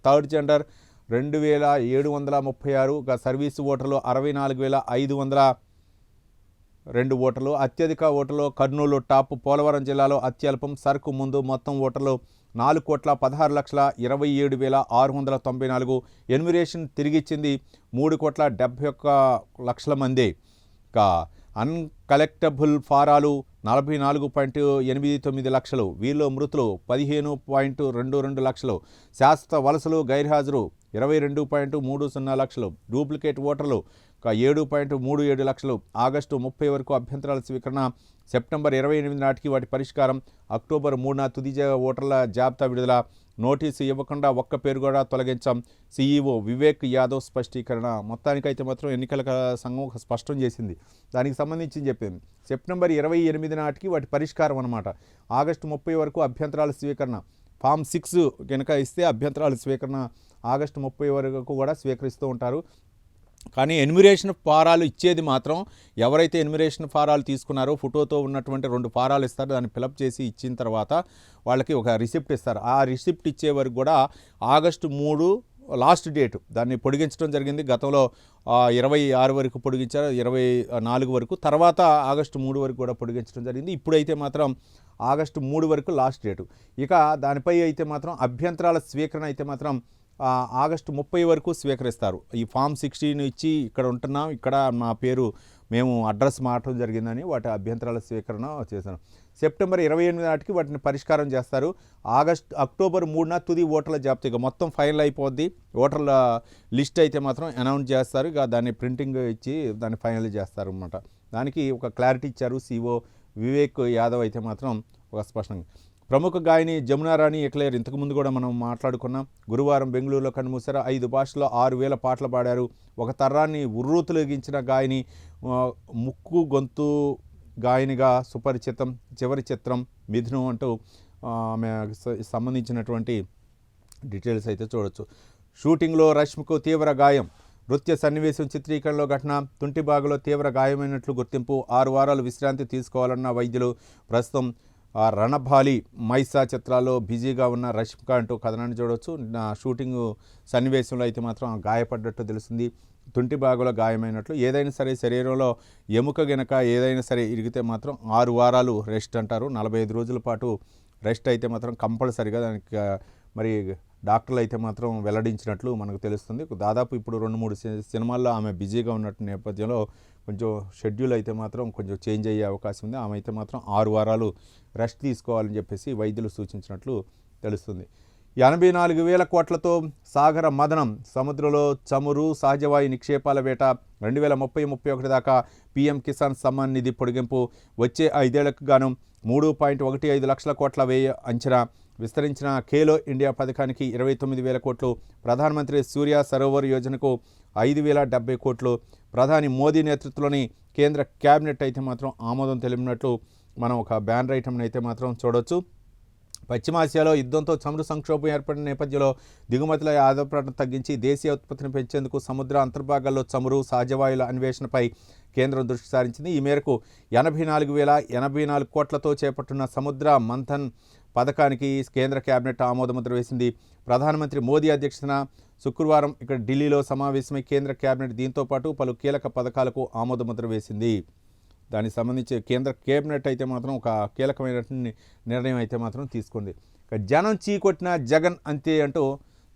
థర్డ్ జెండర్ 2,736, సర్వీసు ఓటర్లు 64,502 ఓటర్లు. అత్యధిక ఓటర్లు కర్నూలు టాప్, పోలవరం జిల్లాలో అత్యల్పం. సరుకు ముందు మొత్తం ఓటర్లు 4,16,27,694. ఎన్యుమరేషన్ తిరిగిచ్చింది 3,71,00,000 మంది. ఇంకా అన్కలెక్టబుల్ ఫారాలు 44.89 లక్షలు. వీరిలో మృతులు 15.22 లక్షలు. శాశ్వత వలసలు గైర్హాజరు 22.30 లక్షలు. డూప్లికేట్ ఓటర్లు 7.37 లక్షలు. ఆగస్టు 30 వరకు అభ్యంతరాల స్వీకరణ, సెప్టెంబర్ 28 నాటికి వాటి పరిష్కారం, అక్టోబర్ 3న తుది ఓటర్ల జాబితా విడుదల. నోటీసు ఇవ్వకుండా ఒక్క పేరు కూడా తొలగించాం, సీఈఓ వివేక్ యాదవ్ స్పష్టీకరణ. మొత్తానికైతే మాత్రం ఎన్నికల సంఘం ఒక స్పష్టం చేసింది, దానికి సంబంధించి చెప్పింది. సెప్టెంబర్ 28 నాటికి వాటి పరిష్కారం అన్నమాట. ఆగస్టు 30 వరకు అభ్యంతరాల స్వీకరణ. ఫామ్ 6 కనుక ఇస్తే అభ్యంతరాల స్వీకరణ ఆగస్టు 30 వరకు కూడా స్వీకరిస్తూ ఉంటారు. కానీ ఎన్యుమరేషన్ ఫారాలు ఇచ్చేది మాత్రం ఎవరైతే ఎన్యుమరేషన్ ఫారాలు తీసుకున్నారో ఫోటోతో ఉన్నటువంటి 2 ఫారాలు ఇస్తారు. దాన్ని ఫిలప్ చేసి ఇచ్చిన తర్వాత వాళ్ళకి ఒక రిసిప్ట్ ఇస్తారు. ఆ రిసిప్ట్ ఇచ్చే వరకు కూడా ఆగస్టు 3 లాస్ట్ డేటు. దాన్ని పొడిగించడం జరిగింది. గతంలో 26 వరకు పొడిగించారు, 24 వరకు, తర్వాత ఆగస్టు 3 వరకు కూడా పొడిగించడం జరిగింది. ఇప్పుడైతే మాత్రం ఆగస్టు 3 వరకు లాస్ట్ డేటు. ఇక దానిపై అయితే మాత్రం అభ్యంతరాల స్వీకరణ అయితే మాత్రం ఆగస్టు 30 వరకు స్వీకరిస్తారు. ఈ ఫామ్ 16 ఇచ్చి ఇక్కడ ఉంటున్నాం, ఇక్కడ మా పేరు, మేము అడ్రస్ మార్చడం జరిగిందని వాటి అభ్యంతరాల స్వీకరణ చేశాను. సెప్టెంబర్ 28 నాటికి వాటిని పరిష్కారం చేస్తారు. అక్టోబర్ 3న తుది ఓటర్ల జాబితా మొత్తం ఫైనల్ అయిపోద్ది. ఓటర్ల లిస్ట్ అయితే మాత్రం అనౌన్స్ చేస్తారు. ఇక దాన్ని ప్రింటింగ్ ఇచ్చి దాన్ని ఫైనల్ చేస్తారు అన్నమాట. దానికి ఒక క్లారిటీ ఇచ్చారు సీఓ వివేక్ యాదవ్ అయితే మాత్రం ఒక స్పష్టంగా. ప్రముఖ గాయని జమునా రాణి ఎక్లేర్, ఇంతకుముందు కూడా మనం మాట్లాడుకున్నాం. గురువారం బెంగళూరులో కన్నుమూశారు. 5 భాషల్లో 6,000 పాటలు పాడారు. ఒక తరాన్ని ఉర్రూతులగించిన గాయని, ముక్కు గొంతు గాయనిగా సుపరిచితం. చివరి చిత్రం మిథునం అంటూ ఆమె సంబంధించినటువంటి డీటెయిల్స్ అయితే చూడొచ్చు. షూటింగ్లో రష్మికు తీవ్ర గాయం. నృత్య సన్నివేశం చిత్రీకరణలో ఘటన. తుంటిబాగులో తీవ్ర గాయమైనట్లు గుర్తింపు. 6 వారాలు విశ్రాంతి తీసుకోవాలన్న వైద్యులు. ప్రస్తుతం రణభాలి మైసా చిత్రాల్లో బిజీగా ఉన్న రష్మిక అంటూ కథనాన్ని చూడవచ్చు. షూటింగ్ సన్నివేశంలో అయితే మాత్రం గాయపడ్డట్టు తెలుస్తుంది. తుంటిబాగులో గాయమైనట్లు. ఏదైనా సరే శరీరంలో ఎముక గనక ఏదైనా సరే ఇరిగితే మాత్రం 6 వారాలు రెస్ట్ అంటారు. 45 రోజుల పాటు రెస్ట్ అయితే మాత్రం కంపల్సరిగా దానికి మరి డాక్టర్లు అయితే మాత్రం వెల్లడించినట్లు మనకు తెలుస్తుంది. దాదాపు ఇప్పుడు 2-3 సినిమాల్లో ఆమె బిజీగా ఉన్నట్టు నేపథ్యంలో కొంచెం షెడ్యూల్ అయితే మాత్రం కొంచెం చేంజ్ అయ్యే అవకాశం ఉంది. ఆమె అయితే మాత్రం 6 వారాలు రెస్ట్ తీసుకోవాలని చెప్పేసి వైద్యులు సూచించినట్లు తెలుస్తుంది. 84,000 కోట్లతో సాగర మదనం. సముద్రంలో చమురు సహజవాయు నిక్షేపాల వేట. 2030-31 దాకా పీఎం కిసాన్ సమ్మాన్ నిధి పొడిగింపు. వచ్చే 5 ఏళ్లకు గాను 3.15 లక్షల కోట్ల వ్యయ అంచనా. విస్తరించిన ఖేలో ఇండియా పథకానికి 29,000 కోట్లు. ప్రధానమంత్రి సూర్య సరోవర్ యోజనకు 5,070 కోట్లు. ప్రధాని మోదీ నేతృత్వంలోని కేంద్ర క్యాబినెట్ అయితే మాత్రం ఆమోదం తెలిపినట్లు మనం ఒక బ్యానర్ ఐటమ్ని అయితే మాత్రం చూడవచ్చు. పశ్చిమాసియాలో యుద్ధంతో చమురు సంక్షోభం ఏర్పడిన నేపథ్యంలో దిగుమతుల ఆధారపడటం తగ్గించి దేశీయ ఉత్పత్తిని పెంచేందుకు సముద్ర అంతర్భాగాల్లో చమురు సహజవాయువుల అన్వేషణపై కేంద్రం దృష్టి సారించింది. ఈ మేరకు 84,084 కోట్లతో చేపట్టిన సముద్ర మంథన్ పథకానికి కేంద్ర కేబినెట్ ఆమోదముద్ర వేసింది. ప్రధానమంత్రి మోదీ అధ్యక్షతన శుక్రవారం ఇక్కడ ఢిల్లీలో సమావేశమై కేంద్ర కేబినెట్ దీంతో పాటు పలు కీలక పథకాలకు ఆమోదముద్ర వేసింది. దానికి సంబంధించి కేంద్ర కేబినెట్ అయితే మాత్రం ఒక కీలకమైనటువంటి నిర్ణయం అయితే మాత్రం తీసుకుంది. జనం చీకొట్టిన జగన్ అంతే అంటూ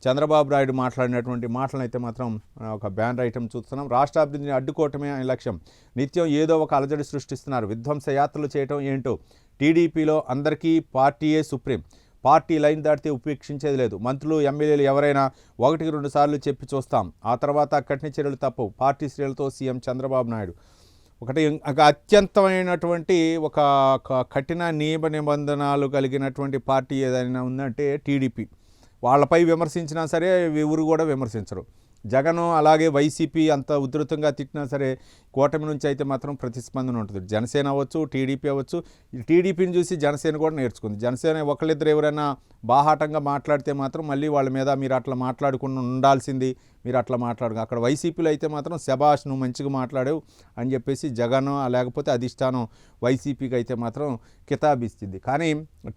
చంద్రబాబు నాయుడు మాట్లాడినటువంటి మాటలను అయితే మాత్రం ఒక బ్యానర్ ఐటమ్ చూస్తున్నాం. రాష్ట్ర అభివృద్ధిని అడ్డుకోవటమే ఆయన లక్ష్యం. నిత్యం ఏదో ఒక అలజడి సృష్టిస్తున్నారు. విధ్వంస యాత్రలు చేయటం ఏంటో. టీడీపీలో అందరికీ పార్టీయే సుప్రీం. పార్టీ లైన్ దాటితే ఉపేక్షించేది లేదు. మంత్రులు ఎమ్మెల్యేలు ఎవరైనా 1-2 సార్లు చెప్పి చూస్తాం. ఆ తర్వాత కఠిన చర్యలు తప్పవు. పార్టీ శ్రేణులతో సీఎం చంద్రబాబు నాయుడు. ఒకటి అత్యంతమైనటువంటి ఒక కఠిన నియమ నిబంధనలు కలిగినటువంటి పార్టీ ఏదైనా ఉందంటే టీడీపీ. వాళ్ళపై విమర్శించినా సరే ఎవరు కూడా విమర్శించరు. జగన్ అలాగే వైసీపీ అంత ఉధృతంగా తిట్టినా సరే కూటమి నుంచి అయితే మాత్రం ప్రతిస్పందన ఉంటుంది. జనసేన అవ్వచ్చు, టీడీపీ అవ్వచ్చు. టీడీపీని చూసి జనసేన కూడా నేర్చుకుంది. జనసేన ఒకళ్ళిద్దరు ఎవరైనా బాహాటంగా మాట్లాడితే మాత్రం మళ్ళీ వాళ్ళ మీద మీరు అట్లా మాట్లాడుకుని ఉండాల్సింది, మీరు అట్లా అక్కడ వైసీపీలో అయితే మాత్రం శభాష్ నువ్వు మంచిగా మాట్లాడావు అని చెప్పేసి జగన్ లేకపోతే అధిష్టానం వైసీపీకి అయితే మాత్రం కితాబిస్తుంది. కానీ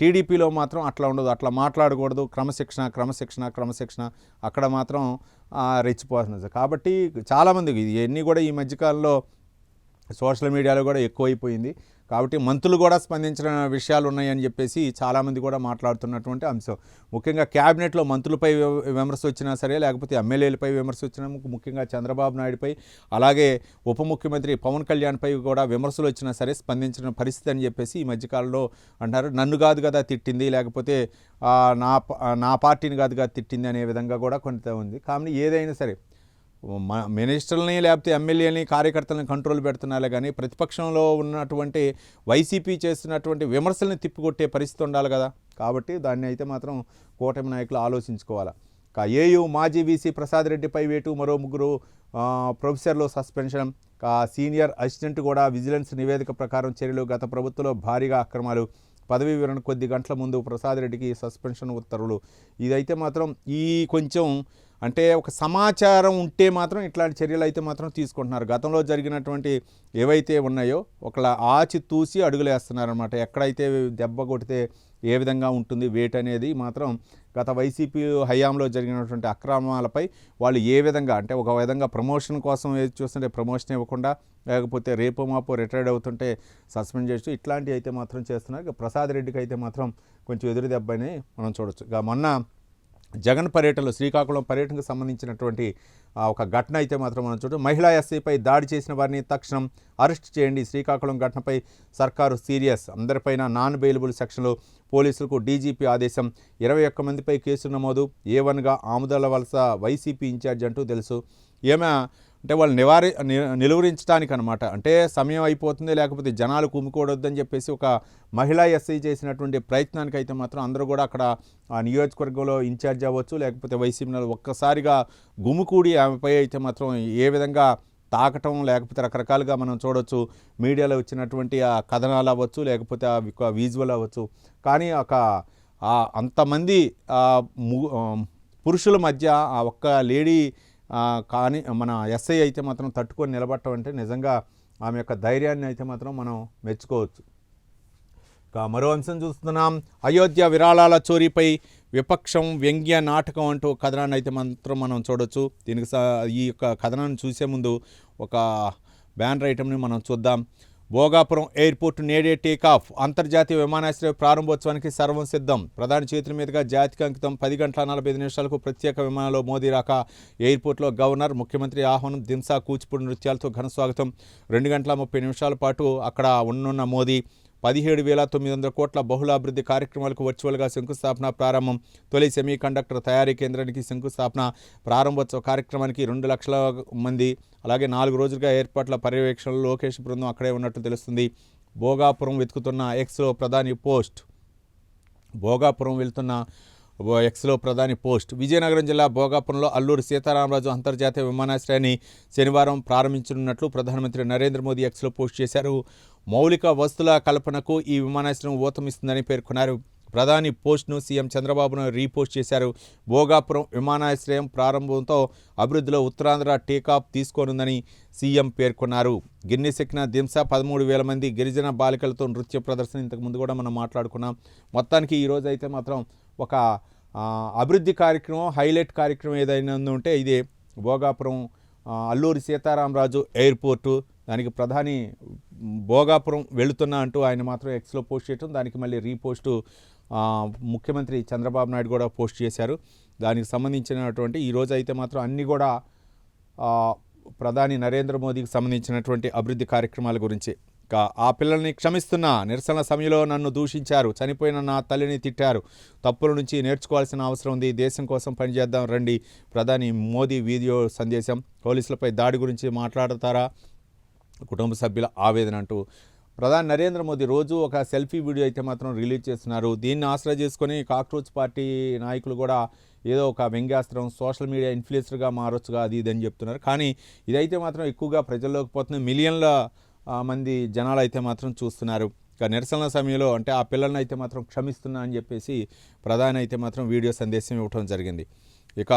టీడీపీలో మాత్రం అట్లా ఉండదు. అట్లా మాట్లాడకూడదు. క్రమశిక్షణ అక్కడ మాత్రం రెచ్చిపోతున్నారు. కాబట్టి చాలామందికి ఇవన్నీ కూడా ఈ మధ్యకాలంలో సోషల్ మీడియాలో కూడా ఎక్కువైపోయింది. కాబట్టి మంత్రులు కూడా స్పందించిన విషయాలు ఉన్నాయని చెప్పేసి చాలామంది కూడా మాట్లాడుతున్నటువంటి అంశం. ముఖ్యంగా క్యాబినెట్లో మంత్రులపై విమర్శ వచ్చినా సరే, లేకపోతే ఎమ్మెల్యేలపై విమర్శ వచ్చినా, ముఖ్యంగా చంద్రబాబు నాయుడుపై అలాగే ఉప ముఖ్యమంత్రి పవన్ కళ్యాణ్పై కూడా విమర్శలు వచ్చినా సరే స్పందించిన పరిస్థితి అని చెప్పేసి ఈ మధ్యకాలంలో అంటారు. నన్ను కాదు కదా తిట్టింది, లేకపోతే నా పార్టీని కాదుగా తిట్టింది అనే విధంగా కూడా కొంత ఉంది. కానీ ఏదైనా సరే మినిస్టర్లని లేకపోతే ఎమ్మెల్యేని కార్యకర్తలను కంట్రోల్ పెడుతున్నారే కానీ ప్రతిపక్షంలో ఉన్నటువంటి వైసీపీ చేస్తున్నటువంటి విమర్శల్ని తిప్పికొట్టే పరిస్థితి ఉండాలి కదా. కాబట్టి దాన్ని అయితే మాత్రం కూటమి నాయకులు ఆలోచించుకోవాలి. ఏయూ మాజీ వీసీ ప్రసాద్ రెడ్డిపై వేటు. మరో 3 ప్రొఫెసర్లు సస్పెన్షన్. సీనియర్ అసిస్టెంట్ కూడా విజిలెన్స్ నివేదిక ప్రకారం చర్యలు. గత ప్రభుత్వంలో భారీగా అక్రమాలు. పదవీ విరమణ కొద్ది గంటల ముందు ప్రసాద్ రెడ్డికి సస్పెన్షన్ ఉత్తర్వులు. ఇదైతే మాత్రం కొంచెం అంటే ఒక సమాచారం ఉంటే మాత్రం ఇట్లాంటి చర్యలు అయితే మాత్రం తీసుకుంటున్నారు. గతంలో జరిగినటువంటి ఏవైతే ఉన్నాయో ఒకలా ఆచితూసి అడుగులేస్తున్నారనమాట. ఎక్కడైతే దెబ్బ కొడితే ఏ విధంగా ఉంటుంది వేట్ అనేది మాత్రం గత వైసీపీ హయాంలో జరిగినటువంటి అక్రమాలపై వాళ్ళు ఏ విధంగా అంటే ఒక విధంగా ప్రమోషన్ కోసం ఏది చూస్తుంటే ప్రమోషన్ ఇవ్వకుండా, లేకపోతే రేపు మాపో రిటైర్డ్ అవుతుంటే సస్పెండ్ చేస్తూ ఇట్లాంటివి అయితే మాత్రం చేస్తున్నారు. ప్రసాద్ రెడ్డికి అయితే మాత్రం కొంచెం ఎదురు దెబ్బని మనం చూడొచ్చు. మొన్న జగన్ పర్యటనలో శ్రీకాకుళం పర్యటనకు సంబంధించినటువంటి ఒక ఘటన అయితే మాత్రం మనం చూడటం. మహిళా ఎస్ఐపై దాడి చేసిన వారిని తక్షణం అరెస్ట్ చేయండి. శ్రీకాకుళం ఘటనపై సర్కారు సీరియస్. అందరిపైన నాన్ బెయిలబుల్ సెక్షన్లు. పోలీసులకు డీజీపీ ఆదేశం. 21 మందిపై కేసు నమోదు. A1గా ఆముదాల వలస వైసీపీ ఇన్ఛార్జ్ అంటూ తెలుసు. ఏమే అంటే వాళ్ళు నిలువరించడానికి అనమాట. అంటే సమయం అయిపోతుంది, లేకపోతే జనాలు కుమ్ముకోవద్దని చెప్పేసి ఒక మహిళా ఎస్ఐ చేసినటువంటి ప్రయత్నానికి అయితే మాత్రం అందరూ కూడా అక్కడ ఆ నియోజకవర్గంలో ఇన్ఛార్జ్ అవ్వచ్చు, లేకపోతే వైసీపీ ఒక్కసారిగా గుమికూడి ఆమెపై అయితే మాత్రం ఏ విధంగా తాకటం, లేకపోతే రకరకాలుగా మనం చూడవచ్చు. మీడియాలో వచ్చినటువంటి ఆ కథనాలు అవ్వచ్చు, లేకపోతే ఆ విజువల్ అవ్వచ్చు. కానీ అంతమంది పురుషుల మధ్య ఆ ఒక్క లేడీ కానీ మన ఎస్ఐ అయితే మాత్రం తట్టుకొని నిలబడటం అంటే నిజంగా ఆమె యొక్క ధైర్యాన్ని అయితే మాత్రం మనం మెచ్చుకోవచ్చు. మరో అంశం చూస్తున్నాం. అయోధ్య విరాళాల చోరీపై విపక్షం వ్యంగ్య నాటకం అంటూ కథనాన్ని అయితే మాత్రం మనం చూడొచ్చు. దీనికి ఈ యొక్క కథనాన్ని చూసే ముందు ఒక బ్యానర్ ఐటమ్ని మనం చూద్దాం. భోగాపురం ఎయిర్పోర్ట్ నేడే టేకాఫ్. అంతర్జాతీయ విమానాశ్రయ ప్రారంభోత్సవానికి సర్వం సిద్ధం. ప్రధాని చేతుల మీదుగా జాతికి అంకితం. 10 గంటల 45 నిమిషాలకు ప్రత్యేక విమానంలో మోదీ రాక. ఎయిర్పోర్ట్లో గవర్నర్, ముఖ్యమంత్రి ఆహ్వానం, దింసా కూచిపూడి నృత్యాలతో ఘన స్వాగతం. 2 గంటల 30 నిమిషాల పాటు అక్కడ ఉన్న మోదీ 17,900 కోట్ల బహుళాభివృద్ధి కార్యక్రమాలకు వర్చువల్గా శంకుస్థాపన ప్రారంభం. తొలి సెమీ కండక్టర్ తయారీ కేంద్రానికి శంకుస్థాపన. ప్రారంభోత్సవ కార్యక్రమానికి 2 లక్షల మంది, అలాగే 4 రోజులుగా ఏర్పాట్ల పర్యవేక్షణలో లోకేష్ బృందం అక్కడే ఉన్నట్టు తెలుస్తుంది. భోగాపురం వెతుకుతున్న ఎక్స్లో ప్రధాని పోస్ట్. భోగాపురం వెళ్తున్న ఎక్స్లో ప్రధాని పోస్ట్. విజయనగరం జిల్లా భోగాపురంలో అల్లూరి సీతారామరాజు అంతర్జాతీయ విమానాశ్రయాన్ని శనివారం ప్రారంభించనున్నట్లు ప్రధానమంత్రి నరేంద్ర మోదీ ఎక్స్లో పోస్ట్ చేశారు. మౌలిక వస్తుల కల్పనకు ఈ విమానాశ్రయం ఊతమిస్తుందని పేర్కొన్నారు. ప్రధాని పోస్ట్ను సీఎం చంద్రబాబును రీపోస్ట్ చేశారు. భోగాపురం విమానాశ్రయం ప్రారంభంతో అభివృద్ధిలో ఉత్తరాంధ్ర టేకాఫ్ తీసుకోనుందని సీఎం పేర్కొన్నారు. గిన్నెస్ ఎక్కిన దింసా 13,000 మంది గిరిజన బాలికలతో నృత్య ప్రదర్శన ఇంతకుముందు కూడా మనం మాట్లాడుకున్నాం. మొత్తానికి ఈరోజు అయితే మాత్రం ఒక అభివృద్ధి కార్యక్రమం, హైలైట్ కార్యక్రమం ఏదైనా ఉంటే ఇదే భోగాపురం అల్లూరి సీతారామరాజు ఎయిర్పోర్టు. దానికి ప్రధాని భోగాపురం వెళుతున్నా అంటూ ఆయన మాత్రం ఎక్స్లో పోస్ట్ చేయటం, దానికి మళ్ళీ రీపోస్టు ముఖ్యమంత్రి చంద్రబాబు నాయుడు కూడా పోస్ట్ చేశారు. దానికి సంబంధించినటువంటి ఈరోజు అయితే మాత్రం అన్నీ కూడా ప్రధాని నరేంద్ర మోదీకి సంబంధించినటువంటి అభివృద్ధి కార్యక్రమాల గురించి. ఆ పిల్లల్ని క్షమిస్తున్నా. నిరసన సమయంలో నన్ను దూషించారు. చనిపోయిన నా తల్లిని తిట్టారు. తప్పుల నుంచి నేర్చుకోవాల్సిన అవసరం ఉంది. దేశం కోసం పనిచేద్దాం రండి. ప్రధాని మోదీ వీడియో సందేశం. పోలీసులపై దాడి గురించి మాట్లాడతారా? కుటుంబ సభ్యుల ఆవేదన అంటూ ప్రధాని నరేంద్ర మోదీ రోజు ఒక సెల్ఫీ వీడియో అయితే మాత్రం రిలీజ్ చేస్తున్నారు. దీన్ని ఆసరా చేసుకొని కాక్రోచ్ పార్టీ నాయకులు కూడా ఏదో ఒక వ్యంగ్యాస్త్రం, సోషల్ మీడియా ఇన్ఫ్లుయెన్సర్గా మారొచ్చుగా అది ఇది అని చెప్తున్నారు. కానీ ఇదైతే మాత్రం ఎక్కువగా ప్రజల్లోకి పోతుంది. మిలియన్ల మంది జనాలు అయితే మాత్రం చూస్తున్నారు. ఇక నిరసన సమయంలో అంటే ఆ పిల్లల్ని అయితే మాత్రం క్షమిస్తున్నా అని చెప్పేసి ప్రధాని అయితే మాత్రం వీడియో సందేశం ఇవ్వడం జరిగింది. ఇక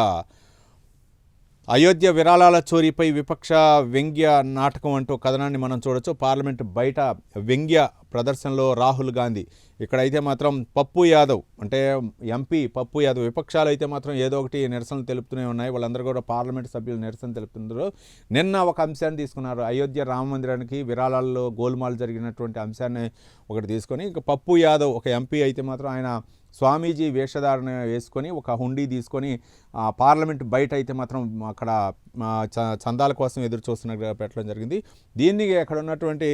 అయోధ్య విరాళాల చోరీపై విపక్ష వ్యంగ్య నాటకం అంటూ కథనాన్ని మనం చూడొచ్చు. పార్లమెంట్ బయట వ్యంగ్య ప్రదర్శనలో రాహుల్ గాంధీ. ఇక్కడైతే మాత్రం పప్పు యాదవ్ అంటే ఎంపీ పప్పు యాదవ్, విపక్షాలు అయితే మాత్రం ఏదో ఒకటి నిరసనలు తెలుపుతూనే ఉన్నాయి. వాళ్ళందరూ కూడా పార్లమెంట్ సభ్యులు నిరసన తెలుపుతున్నారు. నిన్న ఒక అంశాన్ని తీసుకున్నారు. అయోధ్య రామ మందిరానికి విరాళాల్లో గోల్మాల్ జరిగినటువంటి అంశాన్ని ఒకటి తీసుకొని, ఇక పప్పు యాదవ్ ఒక ఎంపీ అయితే మాత్రం ఆయన స్వామీజీ వేషధారణ వేసుకొని ఒక హుండీ తీసుకొని పార్లమెంట్ బయట అయితే మాత్రం అక్కడ చందాల కోసం ఎదురు చూస్తున్నట్టుగా పెట్టడం జరిగింది. దీన్ని అక్కడ ఉన్నటువంటి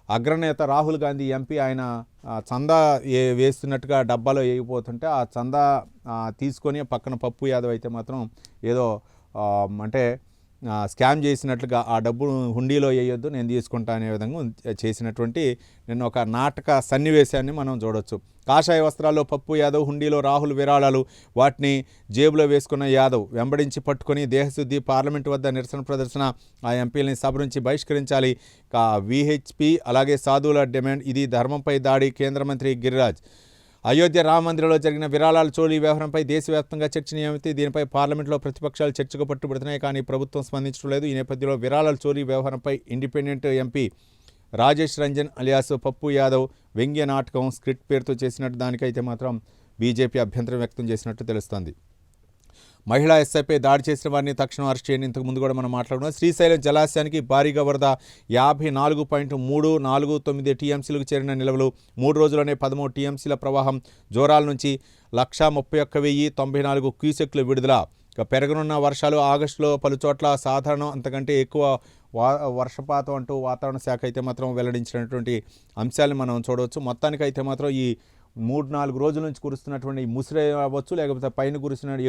అగ్రనేత రాహుల్ గాంధీ ఎంపీ ఆయన చందా వేస్తున్నట్టుగా డబ్బాలో వేయకపోతుంటే ఆ చందా తీసుకొని పక్కన పప్పు యాదవ్ అయితే మాత్రం ఏదో అంటే స్కామ్ చేసినట్లుగా ఆ డబ్బు హుండీలో వేయొద్దు, నేను తీసుకుంటా అనే విధంగా చేసినటువంటి నిన్న ఒక నాటక సన్నివేశాన్ని మనం చూడొచ్చు. కాషాయ వస్త్రాల్లో పప్పు యాదవ్, హుండీలో రాహుల్ విరాళాలు, వాటిని జేబులో వేసుకున్న యాదవ్ వెంబడించి పట్టుకొని దేహశుద్ధి. పార్లమెంటు వద్ద నిరసన ప్రదర్శన. ఆ ఎంపీలని సభ నుంచి బహిష్కరించాలి. విహెచ్పి అలాగే సాధువుల డిమాండ్. ఇది ధర్మంపై దాడి. కేంద్ర మంత్రి గిరిరాజ్. అయోధ్య రామ మందిరంలో జరిగిన విరాళాల చోరీ వ్యవహారంపై దేశవ్యాప్తంగా చర్చనీయమైతే దీనిపై పార్లమెంట్లో ప్రతిపక్షాలు చర్చకు పట్టుబడుతున్నాయి. కానీ ప్రభుత్వం స్పందించడం లేదు. ఈ నేపథ్యంలో విరాళాల చోరీ వ్యవహారంపై independent MP Rajesh Ranjan alias పప్పు యాదవ్ వ్యంగ్య నాటకం స్క్రిప్ట్ పేరుతో చేసినట్టు దానికైతే మాత్రం బీజేపీ అభ్యంతరం వ్యక్తం చేసినట్టు తెలుస్తోంది. మహిళా ఎస్ఐపై దాడి చేసిన వారిని తక్షణం అరెస్ట్ చేయండి. ఇంతకుముందు కూడా మనం మాట్లాడుకున్నాం. శ్రీశైలం జలాశయానికి భారీగా వరద. 54.349 టీఎంసీలకు చేరిన నిల్వలు. 3 రోజుల్లోనే 13 టీఎంసీల ప్రవాహం. జోరాల నుంచి 131,094 క్యూసెక్లు విడుదల. ఇక పెరగనున్న వర్షాలు. ఆగస్టులో పలుచోట్ల సాధారణం అంతకంటే ఎక్కువ వర్షపాతం అంటూ వాతావరణ శాఖ అయితే మాత్రం వెల్లడించినటువంటి అంశాలను మనం చూడవచ్చు. మొత్తానికైతే మాత్రం ఈ 3-4 రోజుల నుంచి కురుస్తున్నటువంటి ముసిరే అవ్వచ్చు, లేకపోతే పైన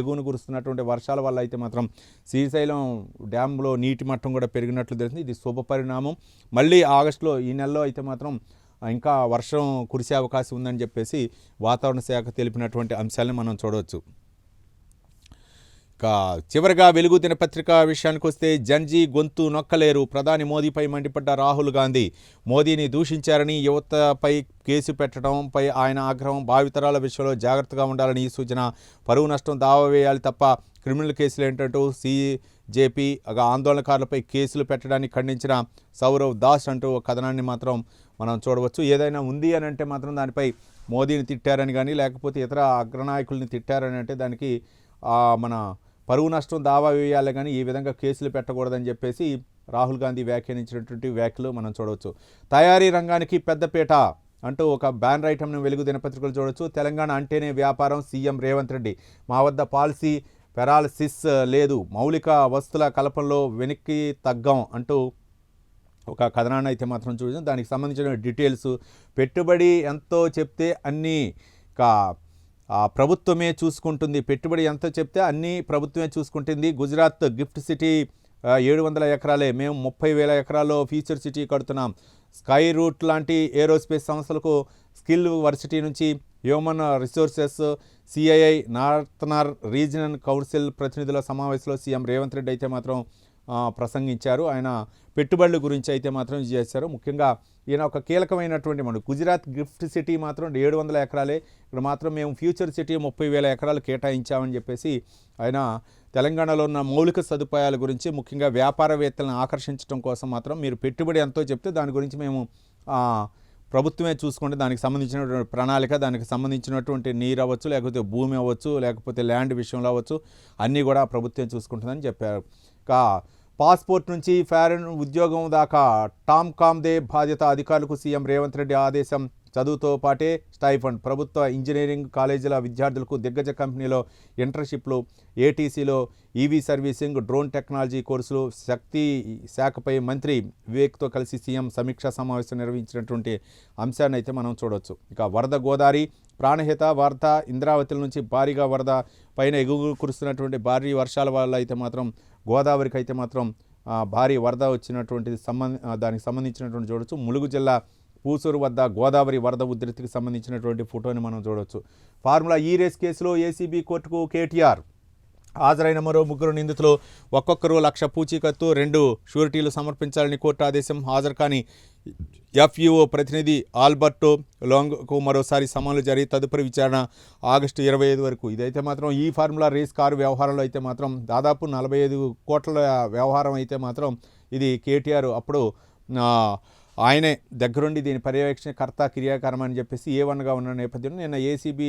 ఎగువను కురుస్తున్నటువంటి వర్షాల వల్ల అయితే మాత్రం శ్రీశైలం డ్యాంలో నీటి మట్టం కూడా పెరిగినట్లు తెలిసింది. ఇది శుభ పరిణామం. మళ్ళీ ఆగస్టులో ఈ నెలలో అయితే మాత్రం ఇంకా వర్షం కురిసే అవకాశం ఉందని చెప్పేసి వాతావరణ శాఖ తెలిపినటువంటి అంశాలను మనం చూడవచ్చు. ఇక చివరిగా వెలుగు దినపత్రిక విషయానికి వస్తే జంజీ గొంతు నొక్కలేరు, ప్రధాని మోదీపై మండిపడ్డ రాహుల్ గాంధీ. మోదీని దూషించారని యువతపై కేసు పెట్టడంపై ఆయన ఆగ్రహం. భావితరాల విషయంలో జాగ్రత్తగా ఉండాలని ఈ సూచన. పరువు నష్టం దావా వేయాలి తప్ప క్రిమినల్ కేసులు ఏంటంటూ సీజేపీ ఆందోళనకారులపై కేసులు పెట్టడాన్ని ఖండించిన సౌరవ్ దాస్ అంటూ ఒక కథనాన్ని మాత్రం మనం చూడవచ్చు. ఏదైనా ఉంది అని అంటే మాత్రం దానిపై మోదీని తిట్టారని కానీ లేకపోతే ఇతర అగ్రనాయకుల్ని తిట్టారని అంటే దానికి మన పరువు నష్టం దావా వేయాలి కానీ ఈ విధంగా కేసులు పెట్టకూడదని చెప్పేసి రాహుల్ గాంధీ వ్యాఖ్యానించినటువంటి వ్యాఖ్యలు మనం చూడవచ్చు. తయారీ రంగానికి పెద్దపీట అంటూ ఒక బ్యానర్ ఐటమ్ను వెలుగు దినపత్రికలు చూడవచ్చు. తెలంగాణ అంటేనే వ్యాపారం, సీఎం రేవంత్ రెడ్డి. మా వద్ద పాలసీ పెరాలసిస్ లేదు, మౌలిక వస్తుల కల్పనలో వెనక్కి తగ్గం అంటూ ఒక కథనాన్ని అయితే మాత్రం చూసాం. దానికి సంబంధించిన డీటెయిల్స్, పెట్టుబడి ఎంతో చెప్తే అన్నీ ప్రభుత్వమే చూసుకుంటుంది, పెట్టుబడి ఎంతో చెప్తే అన్నీ ప్రభుత్వమే చూసుకుంటుంది. గుజరాత్ గిఫ్ట్ సిటీ 700 ఎకరాలే, మేము 30,000 ఎకరాల్లో ఫ్యూచర్ సిటీ కడుతున్నాం. స్కై రూట్ లాంటి ఏరోస్పేస్ సంస్థలకు స్కిల్ వర్సిటీ నుంచి human resources, CII northern regional council ప్రతినిధుల సమావేశంలో సీఎం రేవంత్ రెడ్డి అయితే మాత్రం ప్రసంగించారు. ఆయన పెట్టుబడుల గురించి అయితే మాత్రం చేశారు. ముఖ్యంగా ఈయన ఒక కీలకమైనటువంటి మన గుజరాత్ గిఫ్ట్ సిటీ మాత్రం 700 ఎకరాలే, ఇక్కడ మాత్రం మేము ఫ్యూచర్ సిటీ 30,000 ఎకరాలు కేటాయించామని చెప్పేసి ఆయన తెలంగాణలో ఉన్న మౌలిక సదుపాయాల గురించి, ముఖ్యంగా వ్యాపారవేత్తలను ఆకర్షించడం కోసం మాత్రం మీరు పెట్టుబడి ఎంతో చెప్తే దాని గురించి మేము ప్రభుత్వమే చూసుకుంటే దానికి సంబంధించినటువంటి ప్రణాళిక, దానికి సంబంధించినటువంటి నీరు అవ్వచ్చు, లేకపోతే భూమి అవ్వచ్చు, లేకపోతే ల్యాండ్ విషయంలో అవ్వచ్చు, అన్నీ కూడా ప్రభుత్వం చూసుకుంటుందని చెప్పారు. పాస్పోర్ట్ నుంచి ఫారెన్ ఉద్యోగం దాకా టామ్కామ్దే బాధ్యత అధికారులకు సీఎం రేవంత్ రెడ్డి ఆదేశం. చదువుతో పాటే స్టైఫండ్. ప్రభుత్వ ఇంజనీరింగ్ కాలేజీల విద్యార్థులకు దిగ్గజ కంపెనీలో ఇంటర్న్షిప్లు, ఏటీసీలో ఈవీ సర్వీసింగ్, డ్రోన్ టెక్నాలజీ కోర్సులు. శక్తి శాఖపై మంత్రి వివేక్తో కలిసి సీఎం సమీక్షా సమావేశం నిర్వహించినటువంటి అంశాన్ని అయితే మనం చూడవచ్చు. ఇక వరద గోదావరి, ప్రాణహిత, వరద, ఇంద్రావతిల నుంచి భారీగా వరద పైన ఎగురు కురుస్తున్నటువంటి భారీ వర్షాల వల్ల అయితే మాత్రం గోదావరికి అయితే మాత్రం భారీ వరద వచ్చినటువంటిది దానికి సంబంధించినటువంటి చూడవచ్చు. ములుగు జిల్లా పూసూరు వద్ద గోదావరి వరద ఉధృతికి సంబంధించినటువంటి ఫోటోని మనం చూడవచ్చు. ఫార్ములా ఈ రేస్ కేసులో ఏసీబీ కోర్టుకు కేటీఆర్. హాజరైన మరో 3 నిందితులు ఒక్కొక్కరు 1,00,000 పూచీకత్తు, 2 షూరిటీలు సమర్పించాలని కోర్టు ఆదేశం. హాజరు కాని ఎఫ్యూఓ ప్రతినిధి ఆల్బర్టో లాంగ్కు మరోసారి సమన్లు జారీ. తదుపరి విచారణ ఆగస్టు 25 వరకు. ఇదైతే మాత్రం ఈ ఫార్ములా రేస్ కారు వ్యవహారంలో అయితే మాత్రం దాదాపు 45 కోట్ల వ్యవహారం అయితే మాత్రం ఇది కేటీఆర్ అప్పుడు ఆయనే దగ్గరుండి దీని పర్యవేక్షణకర్త క్రియాకారం అని చెప్పేసి A1గా ఉన్న నేపథ్యంలో నిన్న ఏసీబీ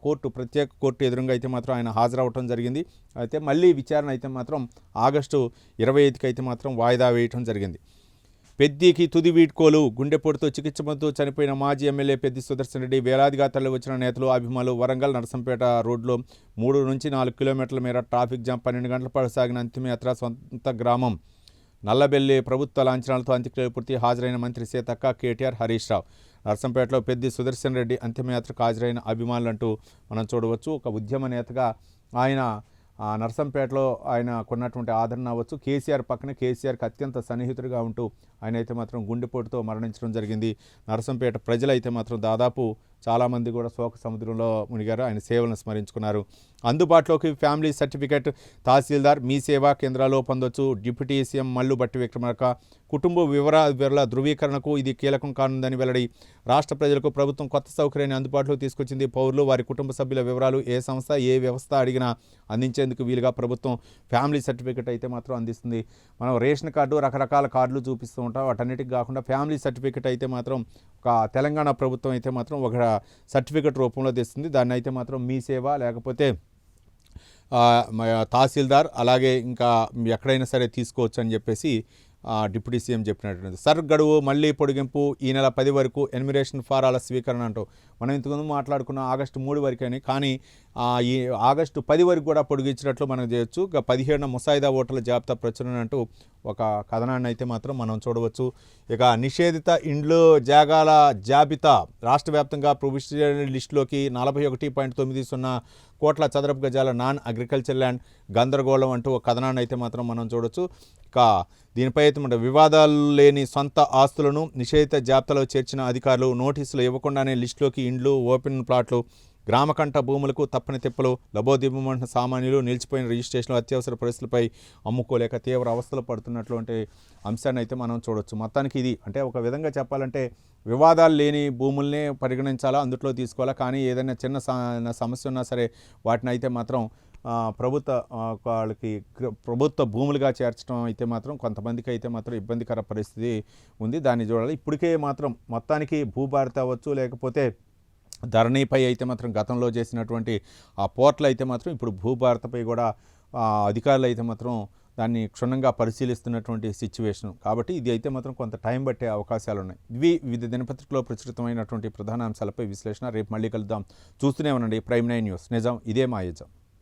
కోర్టు, ప్రత్యేక కోర్టు ఎదురుగా అయితే మాత్రం ఆయన హాజరవటం జరిగింది. అయితే మళ్ళీ విచారణ అయితే మాత్రం ఆగస్టు 25కి అయితే మాత్రం వాయిదా వేయటం జరిగింది. పెద్దికి తుది వీడ్కోలు. గుండెపోటుతో చికిత్స పొందుతూ చనిపోయిన మాజీ ఎమ్మెల్యే పెద్ది సుదర్శన్ రెడ్డి. వేలాదిగా తరలి వచ్చిన నేతలు, అభిమానులు. వరంగల్ నరసంపేట రోడ్లో 3 నుంచి 4 కిలోమీటర్ల మేర ట్రాఫిక్ జామ్. 12 గంటల పాటు సాగిన అంతిమయాత్ర సొంత గ్రామం నల్లబెల్లి ప్రభుత్వ లాంఛనాలతో అంత్యక్రియలు పూర్తి. హాజరైన మంత్రి సీతక్క, కేటీఆర్, హరీష్ రావు. నరసంపేటలో పెద్ది సుదర్శన్ రెడ్డి అంతిమయాత్రకు హాజరైన అభిమానులంటూ మనం చూడవచ్చు. ఒక ఉద్యమ నేతగా ఆయన నరసంపేటలో ఆయన కొన్నటువంటి ఆదరణ అవ్వచ్చు. కేసీఆర్ పక్కన కేసీఆర్కి అత్యంత సన్నిహితుడిగా ఉంటూ ఆయన అయితే మాత్రం గుండెపోటుతో మరణించడం జరిగింది. నరసంపేట ప్రజలైతే మాత్రం దాదాపు చాలామంది కూడా శోక సముద్రంలో మునిగారు. ఆయన సేవలను స్మరించుకున్నారు. అందుబాటులోకి ఫ్యామిలీ సర్టిఫికేట్ తహసీల్దార్ మీ సేవా కేంద్రాల్లో పొందొచ్చు. Deputy CM Mallu Bhatti Vikramarka. కుటుంబ వివరాల ధృవీకరణకు ఇది కీలకం కానుందని వెల్లడి. రాష్ట్ర ప్రజలకు ప్రభుత్వం కొత్త సౌకర్యాన్ని అందుబాటులోకి తీసుకొచ్చింది. పౌరులు, వారి కుటుంబ సభ్యుల వివరాలు ఏ సంస్థ, ఏ వ్యవస్థ అడిగినా అందించేందుకు వీలుగా ప్రభుత్వం ఫ్యామిలీ సర్టిఫికేట్ అయితే మాత్రం అందిస్తుంది. మనం రేషన్ కార్డు, రకరకాల కార్డులు చూపిస్తూ ఉంటాం. వాటన్నిటికి కాకుండా ఫ్యామిలీ సర్టిఫికేట్ అయితే మాత్రం ఒక తెలంగాణ ప్రభుత్వం అయితే మాత్రం ఒక సర్టిఫికేట్ రూపంలో తెస్తుంది. దాన్ని అయితే మాత్రం మీ సేవ లేకపోతే తహసీల్దార్ అలాగే ఇంకా ఎక్కడైనా సరే తీసుకోవచ్చు అని చెప్పేసి డిప్యూటీ సీఎం చెప్పినట్టు. సర్ గడువు మళ్ళీ పొడిగింపు. ఈ నెల 10 వరకు ఎన్యుమరేషన్ ఫారాల స్వీకరణ అంటూ మనం ఇంతకుముందు మాట్లాడుకున్న ఆగస్టు 3 వరకని, కానీ ఈ ఆగస్టు 10 వరకు కూడా పొడిగించినట్లు మనం చేయొచ్చు. 17న ముసాయిదా ఓటర్ల జాబితా ప్రచురణ అంటూ ఒక కథనాన్ని అయితే మాత్రం మనం చూడవచ్చు. ఇక నిషేధిత ఇండ్లు జాగాల జాబితా రాష్ట్ర వ్యాప్తంగా ప్రొవిజనల్ లిస్టులోకి 41.90 కోట్ల చదరపు గజాల నాన్ అగ్రికల్చర్ ల్యాండ్ గందరగోళం అంటూ ఒక కథనాన్ని అయితే మాత్రం మనం చూడవచ్చు. ఇక దీనిపై అయితే మన వివాదాలు లేని సొంత ఆస్తులను నిషేధిత జాబితాలో చేర్చిన అధికారులు. నోటీసులు ఇవ్వకుండానే లిస్టులోకి ఇండ్లు, ఓపెన్ ప్లాట్లు గ్రామకంఠ భూములకు తప్పని తిప్పలు, లబోదిబమంటున్న సామాన్యులు, నిలిచిపోయిన రిజిస్ట్రేషన్లు, అత్యవసర పరిస్థితులపై అమ్ముకోలేక తీవ్ర అవస్థలు పడుతున్నటువంటి అంశాన్ని అయితే మనం చూడొచ్చు. మొత్తానికి ఇది అంటే ఒక విధంగా చెప్పాలంటే వివాదాలు లేని భూముల్నే పరిగణించాలా, అందుట్లో తీసుకోవాలా. కానీ ఏదైనా చిన్న సమస్య ఉన్నా సరే వాటిని అయితే మాత్రం ప్రభుత్వ భూములుగా చేర్చడం అయితే మాత్రం కొంతమందికి అయితే మాత్రం ఇబ్బందికర పరిస్థితి ఉంది. దాన్ని చూడాలి. ఇప్పటికే మాత్రం మొత్తానికి భూభారతి అవ్వచ్చు, లేకపోతే ధరణిపై అయితే మాత్రం గతంలో చేసినటువంటి ఆ పోర్టల్ అయితే మాత్రం ఇప్పుడు భూభారతపై కూడా అధికారులు అయితే మాత్రం దాన్ని క్షుణ్ణంగా పరిశీలిస్తున్నటువంటి సిచ్యువేషన్. కాబట్టి ఇది అయితే మాత్రం కొంత టైం పట్టే అవకాశాలు ఉన్నాయి. ఇవి వివిధ దినపత్రికలో ప్రచురితమైనటువంటి ప్రధాన అంశాలపై విశ్లేషణ. రేపు మళ్ళీ కలుద్దాం. చూస్తూనే ఉండండి ప్రైమ్ 9 న్యూస్. నిజం ఇదే మా యజం.